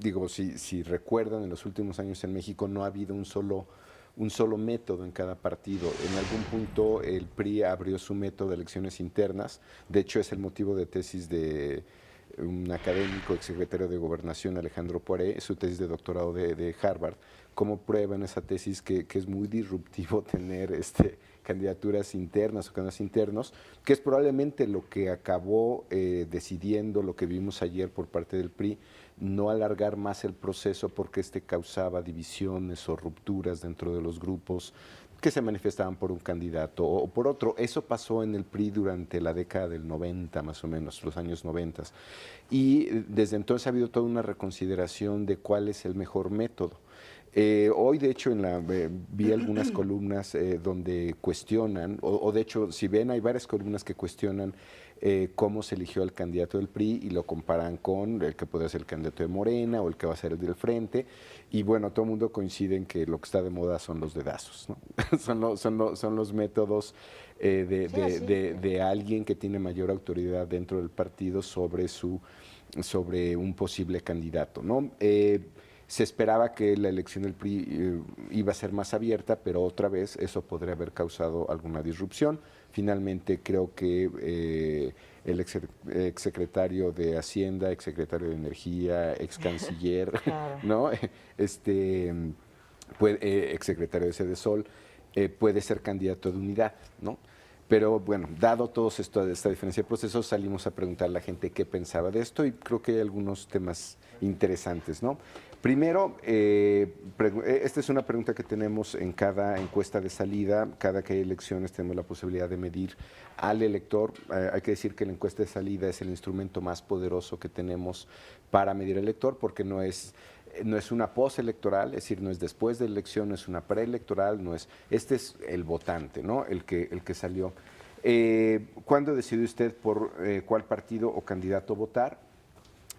Digo, si recuerdan, en los últimos años en México no ha habido un solo método en cada partido. En algún punto el PRI abrió su método de elecciones internas. De hecho, es el motivo de tesis de un académico, exsecretario de Gobernación, Alejandro Poiré, su tesis de doctorado de Harvard, como prueba en esa tesis que es muy disruptivo tener candidaturas internas o candidatos internos, que es probablemente lo que acabó decidiendo lo que vimos ayer por parte del PRI, no alargar más el proceso porque causaba divisiones o rupturas dentro de los grupos que se manifestaban por un candidato o por otro. Eso pasó en el PRI durante la década del 90, más o menos, los años 90. Y desde entonces ha habido toda una reconsideración de cuál es el mejor método. Hoy, de hecho, vi algunas columnas donde cuestionan, o de hecho, si ven, hay varias columnas que cuestionan cómo se eligió el candidato del PRI y lo comparan con el que podría ser el candidato de Morena o el que va a ser el del Frente. Y bueno, todo el mundo coincide en que lo que está de moda son los dedazos, ¿no? son los métodos de alguien que tiene mayor autoridad dentro del partido sobre un posible candidato, ¿no? Se esperaba que la elección del PRI iba a ser más abierta, pero otra vez eso podría haber causado alguna disrupción. Finalmente creo que el exsecretario de Hacienda, exsecretario de Energía, excanciller, claro, ¿no? Exsecretario de Sedesol, puede ser candidato de unidad, ¿no? Pero bueno, dado todo esta diferencia de procesos, salimos a preguntar a la gente qué pensaba de esto y creo que hay algunos temas interesantes, ¿no? Primero, esta es una pregunta que tenemos en cada encuesta de salida. Cada que hay elecciones tenemos la posibilidad de medir al elector. Hay que decir que la encuesta de salida es el instrumento más poderoso que tenemos para medir al elector, porque no es una postelectoral, es decir, no es después de la elección, no es una preelectoral, este es el votante, ¿no? El que salió. ¿Cuándo decidió usted por cuál partido o candidato votar?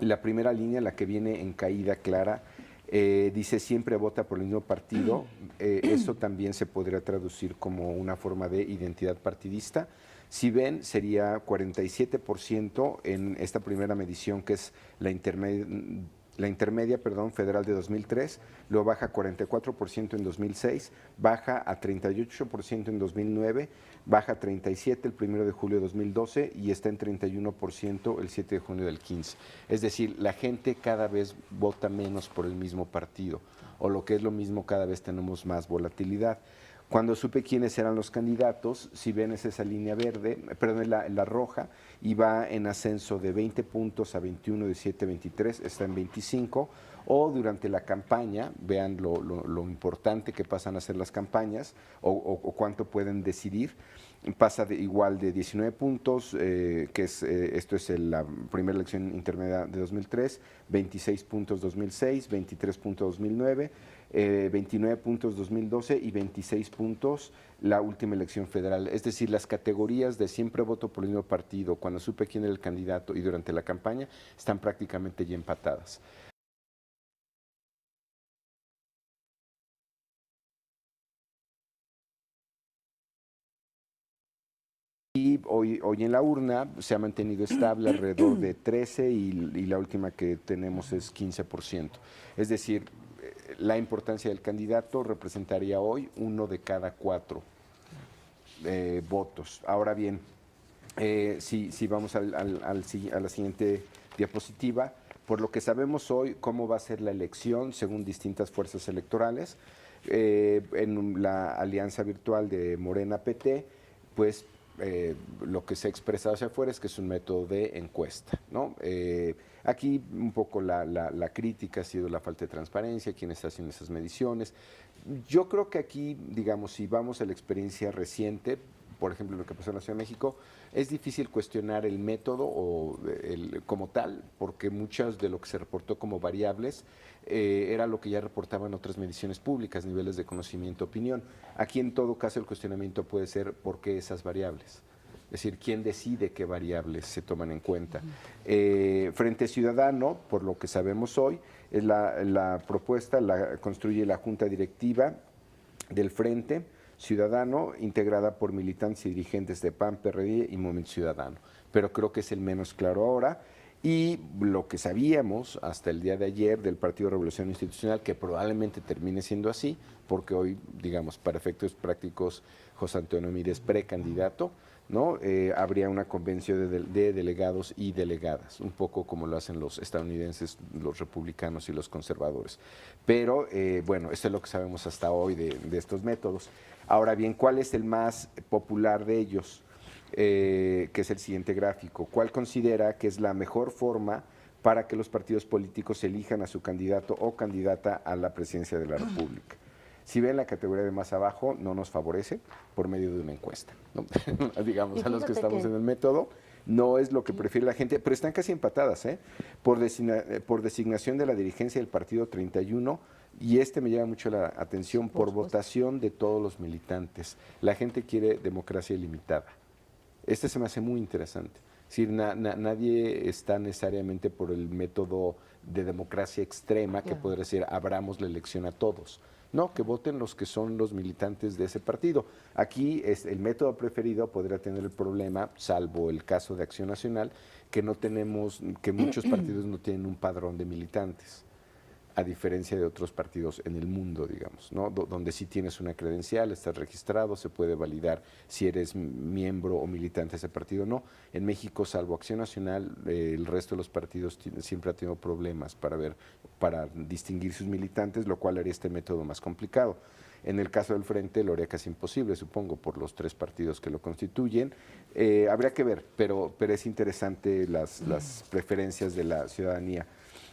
La primera línea, la que viene en caída clara, dice siempre vota por el mismo partido. Eso también se podría traducir como una forma de identidad partidista. Si ven, sería 47% en esta primera medición, que es la intermedia federal de 2003, luego baja a 44% en 2006, baja a 38% en 2009, baja a 37% el 1 de julio de 2012 y está en 31% el 7 de junio del 15. Es decir, la gente cada vez vota menos por el mismo partido, o lo que es lo mismo, cada vez tenemos más volatilidad. Cuando supe quiénes eran los candidatos, si ven es esa línea verde, perdón, la roja, y va en ascenso de 20 puntos a 21, 17, 23, está en 25, o durante la campaña, vean lo importante que pasan a ser las campañas, o cuánto pueden decidir, pasa igual de 19 puntos, esto es la primera elección intermedia de 2003, 26 puntos 2006, 23 puntos 2009, 29 puntos 2012 y 26 puntos la última elección federal. Es decir, las categorías de siempre voto por el mismo partido, cuando supe quién era el candidato y durante la campaña, están prácticamente ya empatadas. Y hoy en la urna se ha mantenido estable alrededor de 13 y la última que tenemos es 15%. Es decir, la importancia del candidato representaría hoy 1 de cada 4 votos. Ahora bien, si vamos a la siguiente diapositiva, por lo que sabemos hoy, cómo va a ser la elección según distintas fuerzas electorales, en la alianza virtual de Morena-PT, pues lo que se ha expresado hacia afuera es que es un método de encuesta, ¿no? Aquí un poco la crítica ha sido la falta de transparencia, quién está haciendo esas mediciones. Yo creo que aquí, digamos, si vamos a la experiencia reciente, por ejemplo, lo que pasó en la Ciudad de México, es difícil cuestionar el método como tal, porque muchas de lo que se reportó como variables era lo que ya reportaban otras mediciones públicas, niveles de conocimiento, opinión. Aquí, en todo caso, el cuestionamiento puede ser ¿por qué esas variables? Es decir, ¿quién decide qué variables se toman en cuenta? Frente Ciudadano, por lo que sabemos hoy, es la propuesta la construye la Junta Directiva del Frente Ciudadano, integrada por militantes y dirigentes de PAN, PRD y Movimiento Ciudadano. Pero creo que es el menos claro ahora. Y lo que sabíamos hasta el día de ayer del Partido Revolución Institucional, que probablemente termine siendo así, porque hoy, digamos, para efectos prácticos, José Antonio Meade es precandidato, ¿no? Habría una convención de delegados y delegadas, un poco como lo hacen los estadounidenses, los republicanos y los conservadores. Pero, bueno, esto es lo que sabemos hasta hoy de estos métodos. Ahora bien, ¿cuál es el más popular de ellos? Que es el siguiente gráfico. ¿Cuál considera que es la mejor forma para que los partidos políticos elijan a su candidato o candidata a la presidencia de la República? Si ven la categoría de más abajo, no nos favorece por medio de una encuesta, ¿no? Digamos, a los que estamos en el método, no es lo que prefiere la gente, pero están casi empatadas, ¿eh? Por designación de la dirigencia del partido 31, Y me llama mucho la atención por votación de todos los militantes. La gente quiere democracia ilimitada. Se me hace muy interesante. Es decir, nadie está necesariamente por el método de democracia extrema que podría ser abramos la elección a todos. No, que voten los que son los militantes de ese partido. Aquí el método preferido podría tener el problema, salvo el caso de Acción Nacional, que muchos partidos no tienen un padrón de militantes, a diferencia de otros partidos en el mundo, digamos, ¿no? Donde sí tienes una credencial, estás registrado, se puede validar si eres miembro o militante de ese partido o no. En México, salvo Acción Nacional, el resto de los partidos siempre ha tenido problemas para distinguir sus militantes, lo cual haría este método más complicado. En el caso del Frente lo haría casi imposible, supongo, por los 3 partidos que lo constituyen. Habría que ver, pero es interesante las preferencias de la ciudadanía.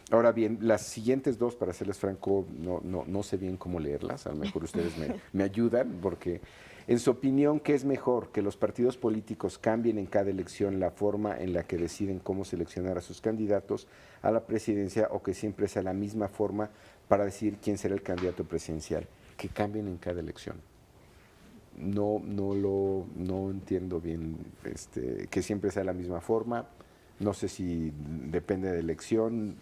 Ahora bien, las siguientes 2, para serles franco, no sé bien cómo leerlas, a lo mejor ustedes me ayudan, porque en su opinión, ¿qué es mejor? ¿Que los partidos políticos cambien en cada elección la forma en la que deciden cómo seleccionar a sus candidatos a la presidencia, o que siempre sea la misma forma para decidir quién será el candidato presidencial? Que cambien en cada elección. No entiendo bien que siempre sea la misma forma. No sé si depende de elección,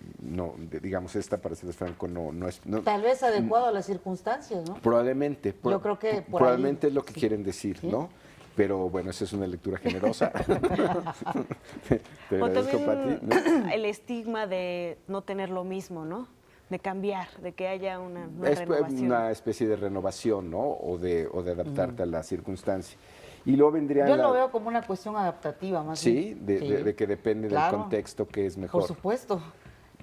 digamos, para serles franco, no es... Tal vez adecuado a las circunstancias, ¿no? Probablemente. Yo creo que probablemente es lo que quieren decir, ¿sí? ¿No? Pero bueno, esa es una lectura generosa. O también el estigma de no tener lo mismo, ¿no? De cambiar, de que haya una renovación. Una especie de renovación, ¿no? O de adaptarte a la circunstancia. Y luego vendría Yo lo veo como una cuestión adaptativa, más bien. De que depende del contexto que es mejor. Por supuesto,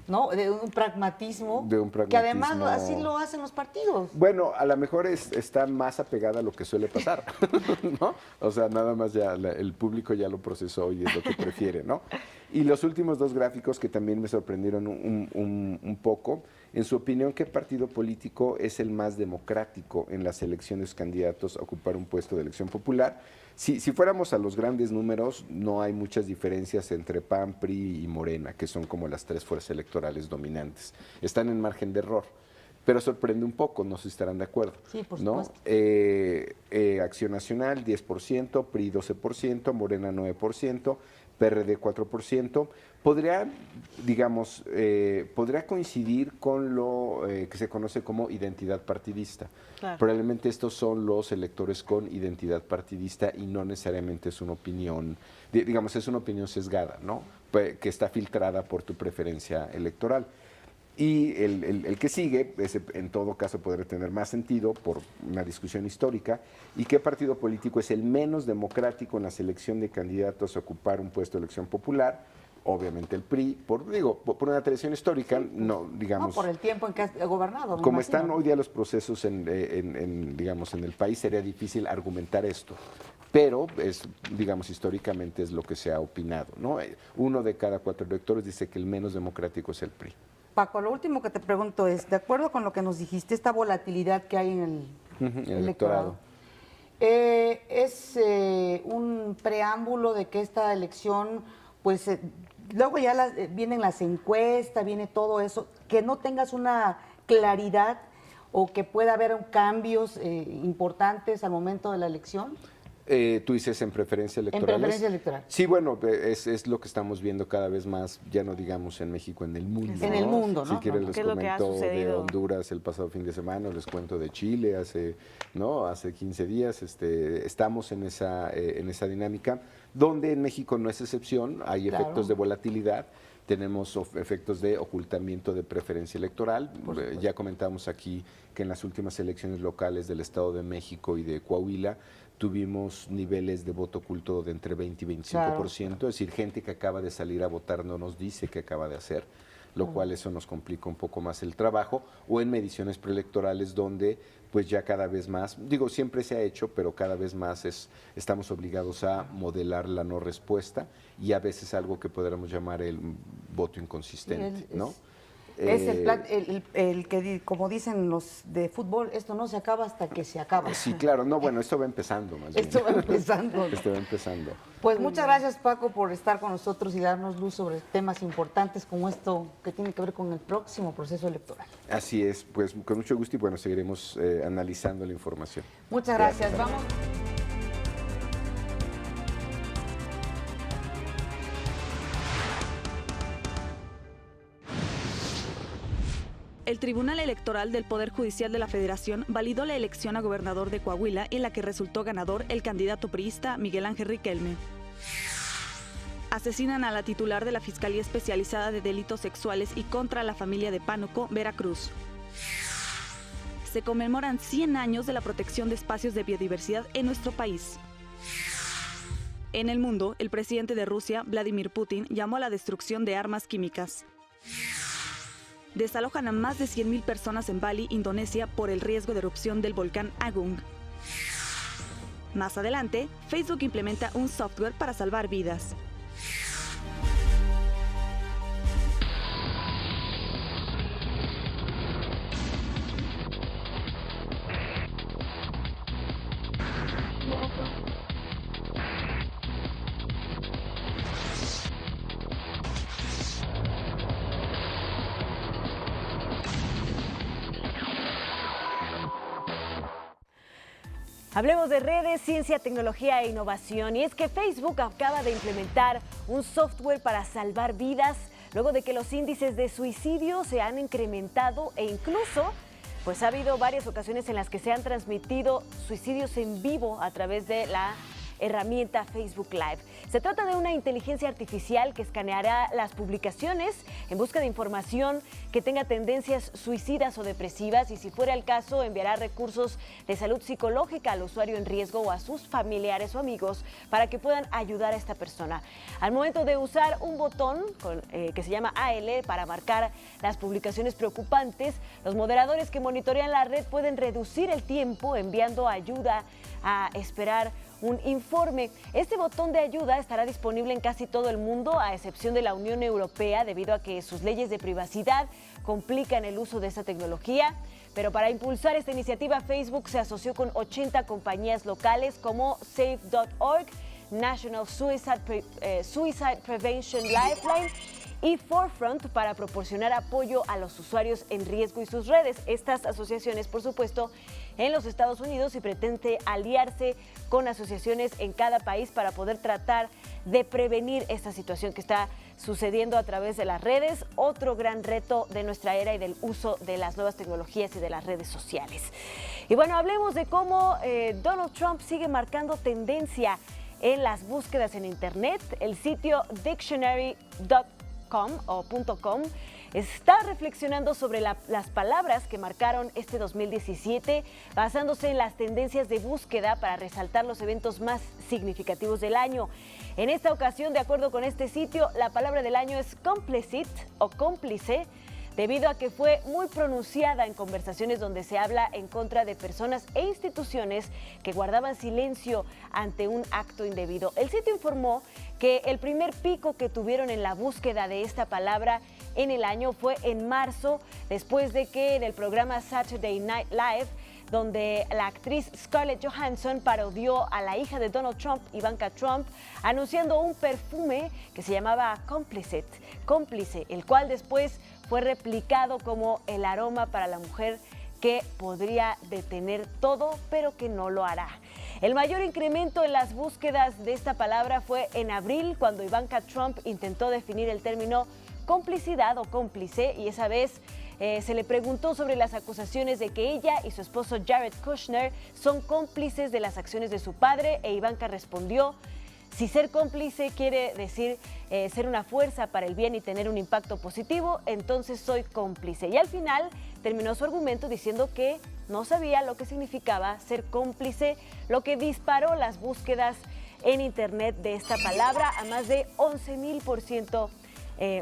¿no? De un pragmatismo. Que además así lo hacen los partidos. Bueno, a lo mejor está más apegada a lo que suele pasar, ¿no? O sea, nada más ya el público ya lo procesó y es lo que prefiere, ¿no? Y los últimos 2 gráficos que también me sorprendieron un poco. En su opinión, ¿qué partido político es el más democrático en las elecciones candidatos a ocupar un puesto de elección popular? Si fuéramos a los grandes números, no hay muchas diferencias entre PAN, PRI y Morena, que son como las 3 fuerzas electorales dominantes. Están en margen de error, pero sorprende un poco, no sé si estarán de acuerdo. Sí, por supuesto. Acción Nacional, 10%, PRI 12%, Morena 9%, PRD 4%, podría coincidir con lo que se conoce como identidad partidista. Claro. Probablemente estos son los electores con identidad partidista y no necesariamente es una opinión, es una opinión sesgada, ¿no? Que está filtrada por tu preferencia electoral. Y el que sigue, en todo caso podría tener más sentido por una discusión histórica. ¿Y qué partido político es el menos democrático en la selección de candidatos a ocupar un puesto de elección popular? Obviamente el PRI, por una tradición histórica, no, digamos... No, por el tiempo en que ha gobernado. Como están hoy día los procesos en el país, sería difícil argumentar esto. Pero, históricamente es lo que se ha opinado, ¿no? 1 de cada 4 electores dice que el menos democrático es el PRI. Paco, lo último que te pregunto es, de acuerdo con lo que nos dijiste, esta volatilidad que hay en el electorado, ¿es un preámbulo de que esta elección, pues, luego ya vienen las encuestas, viene todo eso, que no tengas una claridad o que pueda haber cambios importantes al momento de la elección? Tú dices en preferencia electoral. En preferencia electoral. Sí, bueno, es lo que estamos viendo cada vez más, ya no digamos en México, en el mundo. En el mundo, ¿no? Si quieren les comento de Honduras el pasado fin de semana, les cuento de Chile hace 15 días. Estamos en esa dinámica, donde en México no es excepción, hay efectos de volatilidad. Tenemos efectos de ocultamiento de preferencia electoral. Ya comentamos aquí que en las últimas elecciones locales del Estado de México y de Coahuila tuvimos niveles de voto oculto de entre 20 y 25%, es decir, gente que acaba de salir a votar no nos dice qué acaba de hacer, lo cual eso nos complica un poco más el trabajo, o en mediciones preelectorales donde pues ya cada vez más, siempre se ha hecho, pero cada vez más estamos obligados a modelar la no respuesta y a veces algo que podríamos llamar el voto inconsistente, ¿no? Es el que, como dicen los de fútbol, esto no se acaba hasta que se acaba. Sí, claro. No, bueno, esto va empezando más bien. Esto va empezando. Esto va empezando. Pues muchas gracias, Paco, por estar con nosotros y darnos luz sobre temas importantes como esto que tiene que ver con el próximo proceso electoral. Así es, pues con mucho gusto y bueno, seguiremos analizando la información. Muchas gracias. Vamos. El Tribunal Electoral del Poder Judicial de la Federación validó la elección a gobernador de Coahuila, en la que resultó ganador el candidato priista Miguel Ángel Riquelme. Asesinan a la titular de la Fiscalía Especializada de Delitos Sexuales y contra la familia de Pánuco, Veracruz. Se conmemoran 100 años de la protección de espacios de biodiversidad en nuestro país. En el mundo, el presidente de Rusia, Vladimir Putin, llamó a la destrucción de armas químicas. Desalojan a más de 100,000 personas en Bali, Indonesia, por el riesgo de erupción del volcán Agung. Más adelante, Facebook implementa un software para salvar vidas. Hablemos de redes, ciencia, tecnología e innovación. Y es que Facebook acaba de implementar un software para salvar vidas luego de que los índices de suicidio se han incrementado e incluso pues ha habido varias ocasiones en las que se han transmitido suicidios en vivo a través de la herramienta Facebook Live. Se trata de una inteligencia artificial que escaneará las publicaciones en busca de información que tenga tendencias suicidas o depresivas y, si fuera el caso, enviará recursos de salud psicológica al usuario en riesgo o a sus familiares o amigos para que puedan ayudar a esta persona. Al momento de usar un botón que se llama AL para marcar las publicaciones preocupantes, los moderadores que monitorean la red pueden reducir el tiempo enviando ayuda a esperar un informe. Este botón de ayuda estará disponible en casi todo el mundo, a excepción de la Unión Europea, debido a que sus leyes de privacidad complican el uso de esta tecnología. Pero para impulsar esta iniciativa, Facebook se asoció con 80 compañías locales como Safe.org, National Suicide Prevention Lifeline y Forefront para proporcionar apoyo a los usuarios en riesgo y sus redes. Estas asociaciones, por supuesto, en los Estados Unidos, y pretende aliarse con asociaciones en cada país para poder tratar de prevenir esta situación que está sucediendo a través de las redes. Otro gran reto de nuestra era y del uso de las nuevas tecnologías y de las redes sociales. Y bueno, hablemos de cómo Donald Trump sigue marcando tendencia en las búsquedas en Internet. El sitio dictionary.com está reflexionando sobre las palabras que marcaron este 2017, basándose en las tendencias de búsqueda para resaltar los eventos más significativos del año. En esta ocasión, de acuerdo con este sitio, la palabra del año es complicit o cómplice, debido a que fue muy pronunciada en conversaciones donde se habla en contra de personas e instituciones que guardaban silencio ante un acto indebido. El sitio informó que el primer pico que tuvieron en la búsqueda de esta palabra en el año fue en marzo, después de que en el programa Saturday Night Live, donde la actriz Scarlett Johansson parodió a la hija de Donald Trump, Ivanka Trump, anunciando un perfume que se llamaba Cómplice, el cual después fue replicado como el aroma para la mujer que podría detener todo, pero que no lo hará. El mayor incremento en las búsquedas de esta palabra fue en abril, cuando Ivanka Trump intentó definir el término complicidad o cómplice, y esa vez se le preguntó sobre las acusaciones de que ella y su esposo Jared Kushner son cómplices de las acciones de su padre, e Ivanka respondió: si ser cómplice quiere decir ser una fuerza para el bien y tener un impacto positivo, entonces soy cómplice. Y al final terminó su argumento diciendo que no sabía lo que significaba ser cómplice, lo que disparó las búsquedas en Internet de esta palabra a más de 11,000%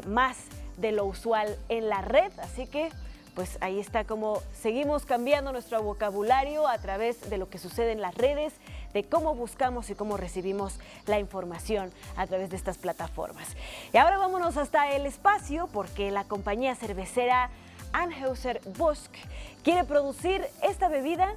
más de lo usual en la red. Así que pues ahí está como seguimos cambiando nuestro vocabulario a través de lo que sucede en las redes, de cómo buscamos y cómo recibimos la información a través de estas plataformas. Y ahora vámonos hasta el espacio, porque la compañía cervecera Anheuser-Busch quiere producir esta bebida,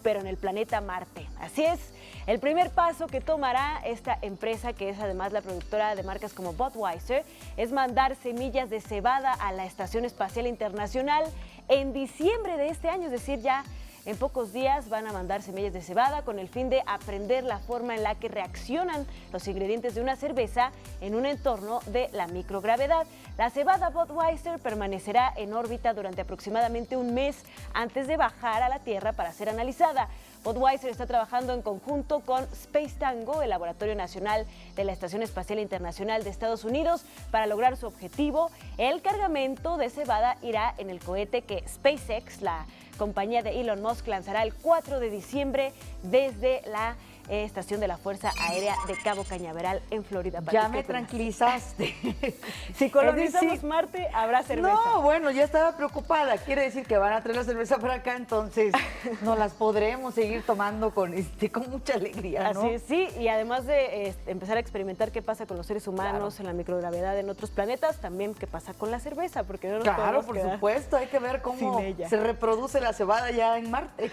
pero en el planeta Marte. Así es, el primer paso que tomará esta empresa, que es además la productora de marcas como Budweiser, es mandar semillas de cebada a la Estación Espacial Internacional en diciembre de este año, es decir, ya en pocos días van a mandar semillas de cebada con el fin de aprender la forma en la que reaccionan los ingredientes de una cerveza en un entorno de la microgravedad. La cebada Budweiser permanecerá en órbita durante aproximadamente un mes antes de bajar a la Tierra para ser analizada. Budweiser está trabajando en conjunto con Space Tango, el Laboratorio Nacional de la Estación Espacial Internacional de Estados Unidos, para lograr su objetivo. El cargamento de cebada irá en el cohete que SpaceX, la compañía de Elon Musk, lanzará el 4 de diciembre desde la estación de la Fuerza Aérea de Cabo Cañaveral en Florida. Ya me tranquilizaste. Si colonizamos Marte, habrá cerveza. No, bueno, ya estaba preocupada. Quiere decir que van a traer la cerveza para acá, entonces nos las podremos seguir tomando con mucha alegría, ¿no? Así es, sí, y además de empezar a experimentar qué pasa con los seres humanos en la microgravedad en otros planetas, también qué pasa con la cerveza, porque no nos Claro, por supuesto, hay que ver cómo se reproduce la cebada ya en Marte.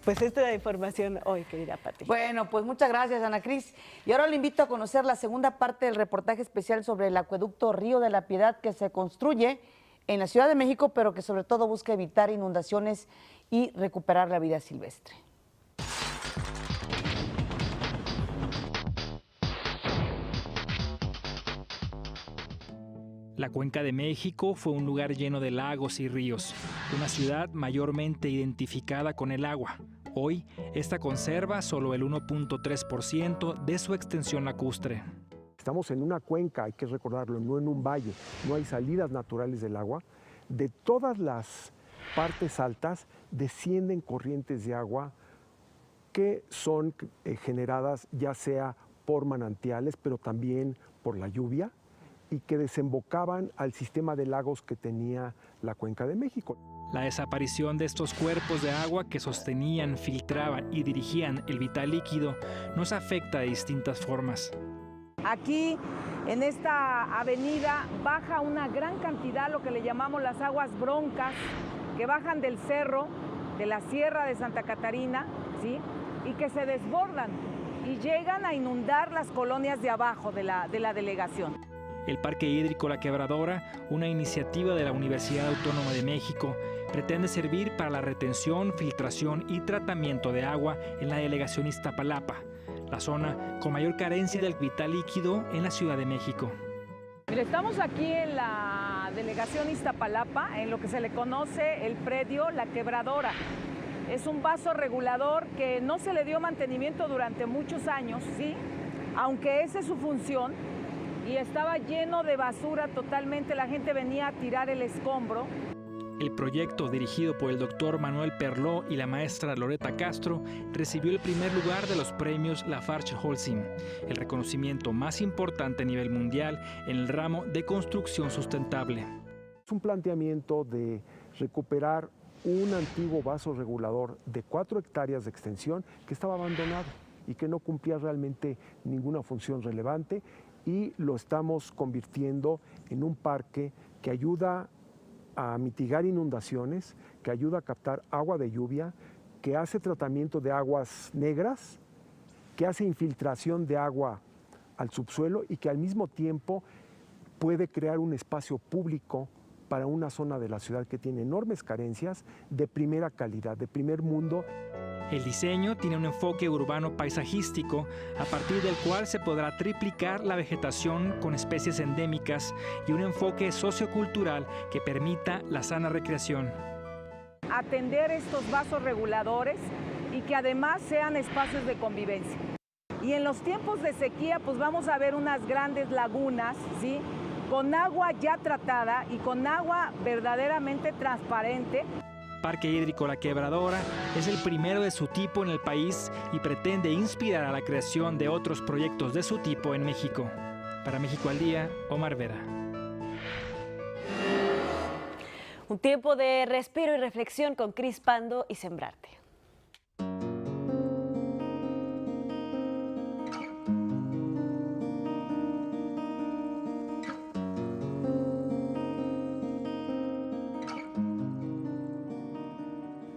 Pues esta es la información hoy, querida Pati. Bueno, pues muchas gracias, Ana Cris. Y ahora le invito a conocer la segunda parte del reportaje especial sobre el acueducto Río de la Piedad, que se construye en la Ciudad de México, pero que sobre todo busca evitar inundaciones y recuperar la vida silvestre. La Cuenca de México fue un lugar lleno de lagos y ríos, una ciudad mayormente identificada con el agua. Hoy, esta conserva solo el 1.3% de su extensión lacustre. Estamos en una cuenca, hay que recordarlo, no en un valle, no hay salidas naturales del agua. De todas las partes altas descienden corrientes de agua que son generadas ya sea por manantiales, pero también por la lluvia, y que desembocaban al sistema de lagos que tenía la Cuenca de México. La desaparición de estos cuerpos de agua que sostenían, filtraban y dirigían el vital líquido nos afecta de distintas formas. Aquí, en esta avenida, baja una gran cantidad, lo que le llamamos las aguas broncas, que bajan del cerro, de la Sierra de Santa Catarina, ¿sí? Y que se desbordan y llegan a inundar las colonias de abajo de la delegación. El Parque Hídrico La Quebradora, una iniciativa de la Universidad Autónoma de México, pretende servir para la retención, filtración y tratamiento de agua en la delegación Iztapalapa, la zona con mayor carencia del vital líquido en la Ciudad de México. Mire, estamos aquí en la delegación Iztapalapa, en lo que se le conoce el predio La Quebradora. Es un vaso regulador que no se le dio mantenimiento durante muchos años, ¿sí? Aunque esa es su función, y estaba lleno de basura totalmente, la gente venía a tirar el escombro. El proyecto, dirigido por el doctor Manuel Perló y la maestra Loreta Castro, recibió el primer lugar de los premios Lafarge-Holcim, el reconocimiento más importante a nivel mundial en el ramo de construcción sustentable. Es un planteamiento de recuperar un antiguo vaso regulador de 4 hectáreas de extensión que estaba abandonado y que no cumplía realmente ninguna función relevante, y lo estamos convirtiendo en un parque que ayuda a mitigar inundaciones, que ayuda a captar agua de lluvia, que hace tratamiento de aguas negras, que hace infiltración de agua al subsuelo y que al mismo tiempo puede crear un espacio público para una zona de la ciudad que tiene enormes carencias de primera calidad, de primer mundo. El diseño tiene un enfoque urbano paisajístico, a partir del cual se podrá triplicar la vegetación con especies endémicas, y un enfoque sociocultural que permita la sana recreación. Atender estos vasos reguladores y que además sean espacios de convivencia. Y en los tiempos de sequía, pues vamos a ver unas grandes lagunas, ¿sí? Con agua ya tratada y con agua verdaderamente transparente. Parque Hídrico La Quebradora es el primero de su tipo en el país y pretende inspirar a la creación de otros proyectos de su tipo en México. Para México al Día, Omar Vera. Un tiempo de respiro y reflexión con Cris Pando y Sembrarte.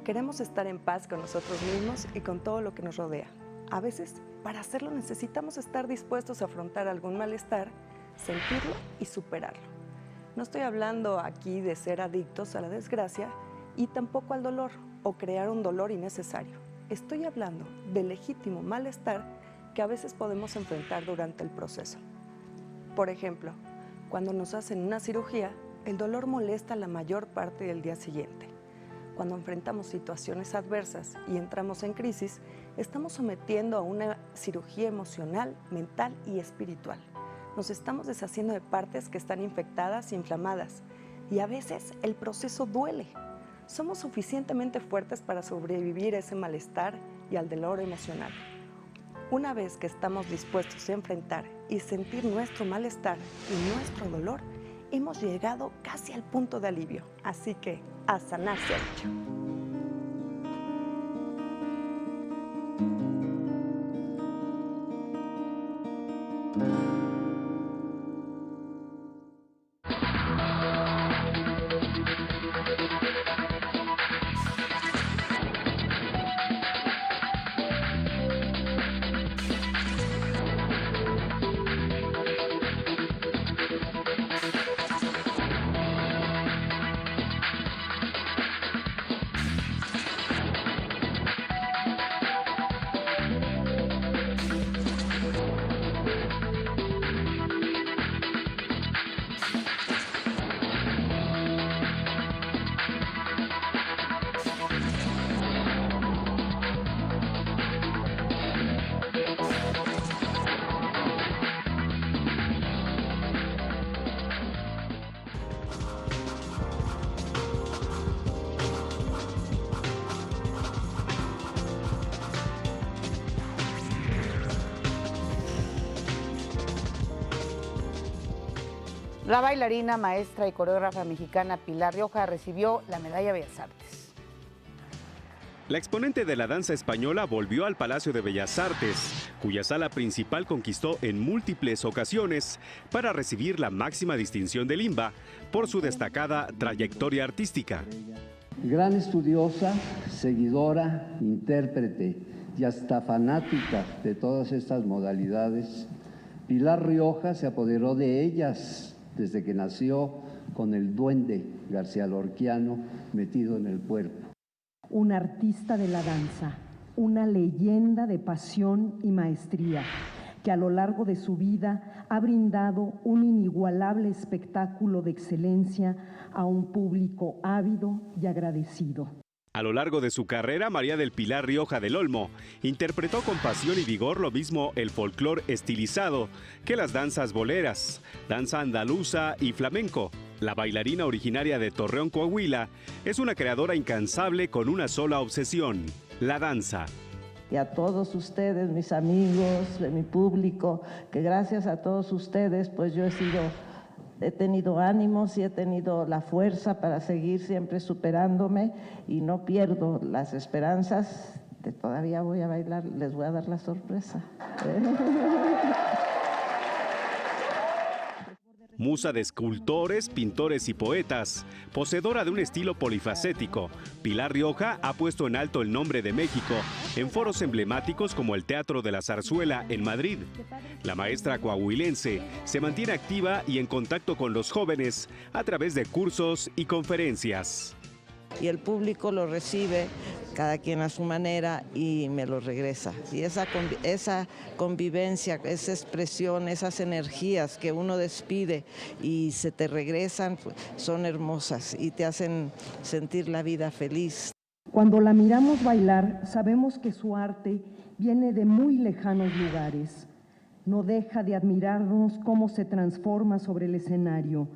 Queremos estar en paz con nosotros mismos y con todo lo que nos rodea. A veces, para hacerlo necesitamos estar dispuestos a afrontar algún malestar, sentirlo y superarlo. No estoy hablando aquí de ser adictos a la desgracia y tampoco al dolor o crear un dolor innecesario. Estoy hablando del legítimo malestar que a veces podemos enfrentar durante el proceso. Por ejemplo, cuando nos hacen una cirugía, el dolor molesta la mayor parte del día siguiente. Cuando enfrentamos situaciones adversas y entramos en crisis, estamos sometiendo a una cirugía emocional, mental y espiritual. Nos estamos deshaciendo de partes que están infectadas e inflamadas, y a veces el proceso duele. Somos suficientemente fuertes para sobrevivir a ese malestar y al dolor emocional. Una vez que estamos dispuestos a enfrentar y sentir nuestro malestar y nuestro dolor, hemos llegado casi al punto de alivio. Así que, a sanar se ha dicho. La bailarina, maestra y coreógrafa mexicana Pilar Rioja recibió la Medalla Bellas Artes. La exponente de la danza española volvió al Palacio de Bellas Artes, cuya sala principal conquistó en múltiples ocasiones para recibir la máxima distinción del INBA por su destacada trayectoria artística. Gran estudiosa, seguidora, intérprete y hasta fanática de todas estas modalidades, Pilar Rioja se apoderó de ellas desde que nació con el duende García Lorquiano metido en el cuerpo. Un artista de la danza, una leyenda de pasión y maestría, que a lo largo de su vida ha brindado un inigualable espectáculo de excelencia a un público ávido y agradecido. A lo largo de su carrera, María del Pilar Rioja del Olmo interpretó con pasión y vigor lo mismo el folclore estilizado que las danzas boleras, danza andaluza y flamenco. La bailarina originaria de Torreón, Coahuila, es una creadora incansable con una sola obsesión: la danza. Y a todos ustedes, mis amigos, mi público, que gracias a todos ustedes, pues yo he tenido ánimos y he tenido la fuerza para seguir siempre superándome y no pierdo las esperanzas de todavía voy a bailar, les voy a dar la sorpresa. Musa de escultores, pintores y poetas, poseedora de un estilo polifacético, Pilar Rioja ha puesto en alto el nombre de México en foros emblemáticos como el Teatro de la Zarzuela en Madrid. La maestra coahuilense se mantiene activa y en contacto con los jóvenes a través de cursos y conferencias. Y el público lo recibe, cada quien a su manera, y me lo regresa. Y esa convivencia, esa expresión, esas energías que uno despide y se te regresan, son hermosas y te hacen sentir la vida feliz. Cuando la miramos bailar, sabemos que su arte viene de muy lejanos lugares. No deja de admirarnos cómo se transforma sobre el escenario,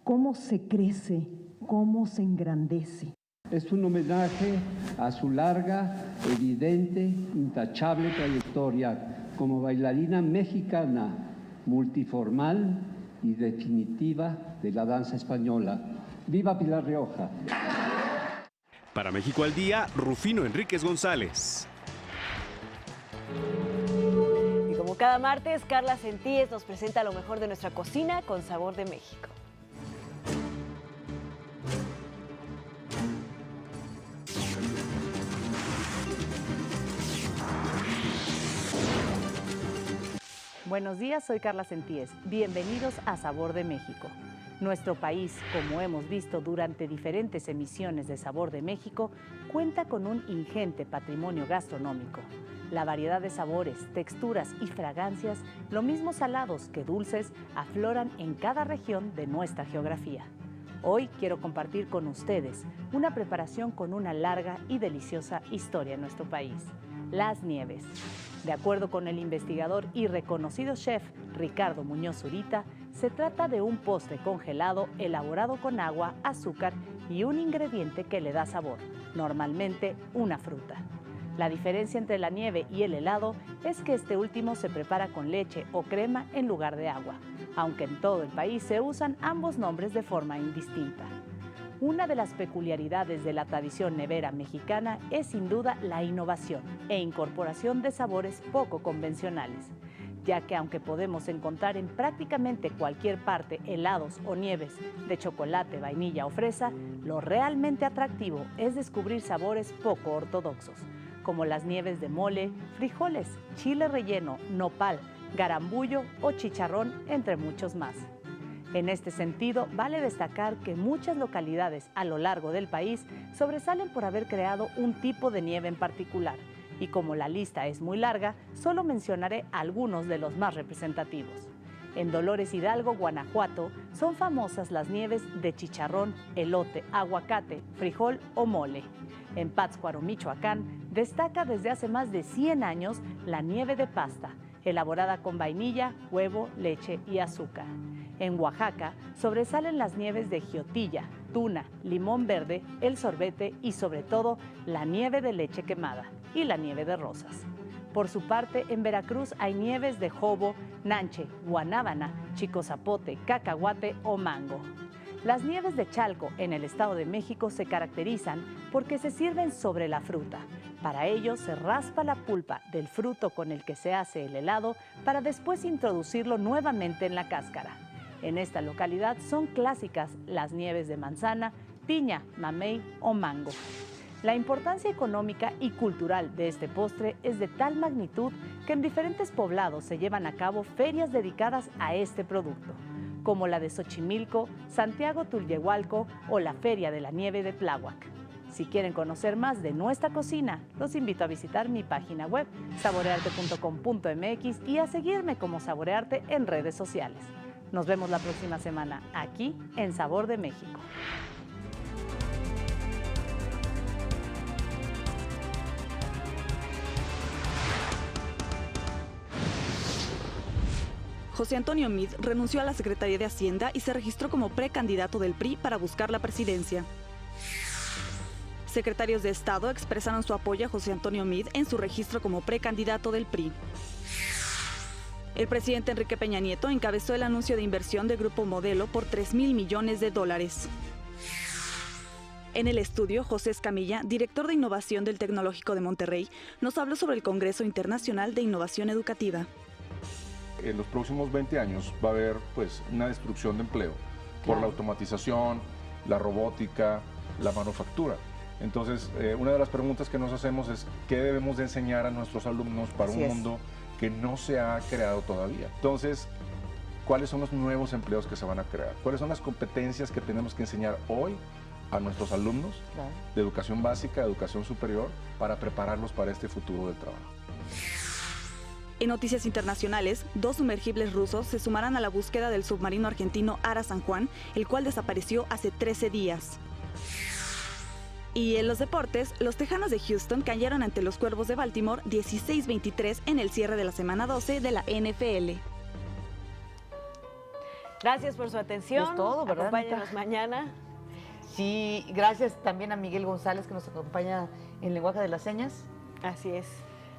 cómo se crece, cómo se engrandece. Es un homenaje a su larga, evidente, intachable trayectoria como bailarina mexicana, multiformal y definitiva de la danza española. ¡Viva Pilar Rioja! Para México al Día, Rufino Enríquez González. Y como cada martes, Carla Sentíes nos presenta lo mejor de nuestra cocina con sabor de México. Buenos días, soy Carla Sentíes. Bienvenidos a Sabor de México. Nuestro país, como hemos visto durante diferentes emisiones de Sabor de México, cuenta con un ingente patrimonio gastronómico. La variedad de sabores, texturas y fragancias, lo mismo salados que dulces, afloran en cada región de nuestra geografía. Hoy quiero compartir con ustedes una preparación con una larga y deliciosa historia en nuestro país: las nieves. De acuerdo con el investigador y reconocido chef Ricardo Muñoz Zurita, se trata de un postre congelado elaborado con agua, azúcar y un ingrediente que le da sabor, normalmente una fruta. La diferencia entre la nieve y el helado es que este último se prepara con leche o crema en lugar de agua, aunque en todo el país se usan ambos nombres de forma indistinta. Una de las peculiaridades de la tradición nevera mexicana es sin duda la innovación e incorporación de sabores poco convencionales, ya que aunque podemos encontrar en prácticamente cualquier parte helados o nieves de chocolate, vainilla o fresa, lo realmente atractivo es descubrir sabores poco ortodoxos, como las nieves de mole, frijoles, chile relleno, nopal, garambullo o chicharrón, entre muchos más. En este sentido, vale destacar que muchas localidades a lo largo del país sobresalen por haber creado un tipo de nieve en particular, y como la lista es muy larga, solo mencionaré algunos de los más representativos. En Dolores Hidalgo, Guanajuato, son famosas las nieves de chicharrón, elote, aguacate, frijol o mole. En Pátzcuaro, Michoacán, destaca desde hace más de 100 años la nieve de pasta, elaborada con vainilla, huevo, leche y azúcar. En Oaxaca sobresalen las nieves de jiotilla, tuna, limón verde, el sorbete y sobre todo la nieve de leche quemada y la nieve de rosas. Por su parte, en Veracruz hay nieves de jobo, nanche, guanábana, chico zapote, cacahuate o mango. Las nieves de Chalco en el Estado de México se caracterizan porque se sirven sobre la fruta. Para ello se raspa la pulpa del fruto con el que se hace el helado para después introducirlo nuevamente en la cáscara. En esta localidad son clásicas las nieves de manzana, piña, mamey o mango. La importancia económica y cultural de este postre es de tal magnitud que en diferentes poblados se llevan a cabo ferias dedicadas a este producto, como la de Xochimilco, Santiago Tulyehualco o la Feria de la Nieve de Tláhuac. Si quieren conocer más de nuestra cocina, los invito a visitar mi página web, saborearte.com.mx, y a seguirme como Saborearte en redes sociales. Nos vemos la próxima semana aquí en Sabor de México. José Antonio Meade renunció a la Secretaría de Hacienda y se registró como precandidato del PRI para buscar la presidencia. Secretarios de Estado expresaron su apoyo a José Antonio Meade en su registro como precandidato del PRI. El presidente Enrique Peña Nieto encabezó el anuncio de inversión de Grupo Modelo por $3,000 millones. En el estudio, José Escamilla, director de innovación del Tecnológico de Monterrey, nos habló sobre el Congreso Internacional de Innovación Educativa. En los próximos 20 años va a haber una destrucción de empleo por la automatización, la robótica, la manufactura. Entonces, una de las preguntas que nos hacemos es ¿qué debemos de enseñar a nuestros alumnos para un mundo que no se ha creado todavía? Entonces, ¿cuáles son los nuevos empleos que se van a crear? ¿Cuáles son las competencias que tenemos que enseñar hoy a nuestros alumnos de educación básica, de educación superior, para prepararlos para este futuro del trabajo? En noticias internacionales, 2 sumergibles rusos se sumarán a la búsqueda del submarino argentino Ara San Juan, el cual desapareció hace 13 días. Y en los deportes, los Tejanos de Houston cayeron ante los Cuervos de Baltimore 16-23 en el cierre de la semana 12 de la NFL. Gracias por su atención. Es todo, ¿verdad, Acompáñenos mañana. Sí, gracias también a Miguel González, que nos acompaña en Lenguaje de las Señas. Así es.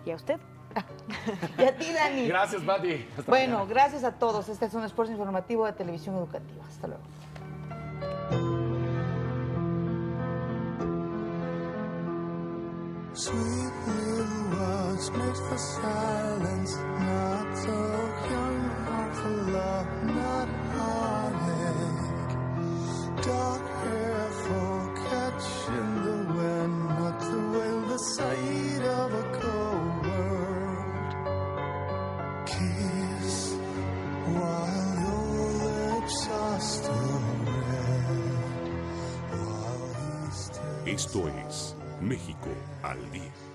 ¿Y a usted? Y a ti, Dani. Gracias, Pati. Bueno, gracias a todos. Este es un esfuerzo informativo de Televisión Educativa. Hasta luego. Sweet little words made for silence, not so young, not for love, not heartache. Dark hair for catching the wind, not to win the sight of a cold world. Kiss Esto es México al Día.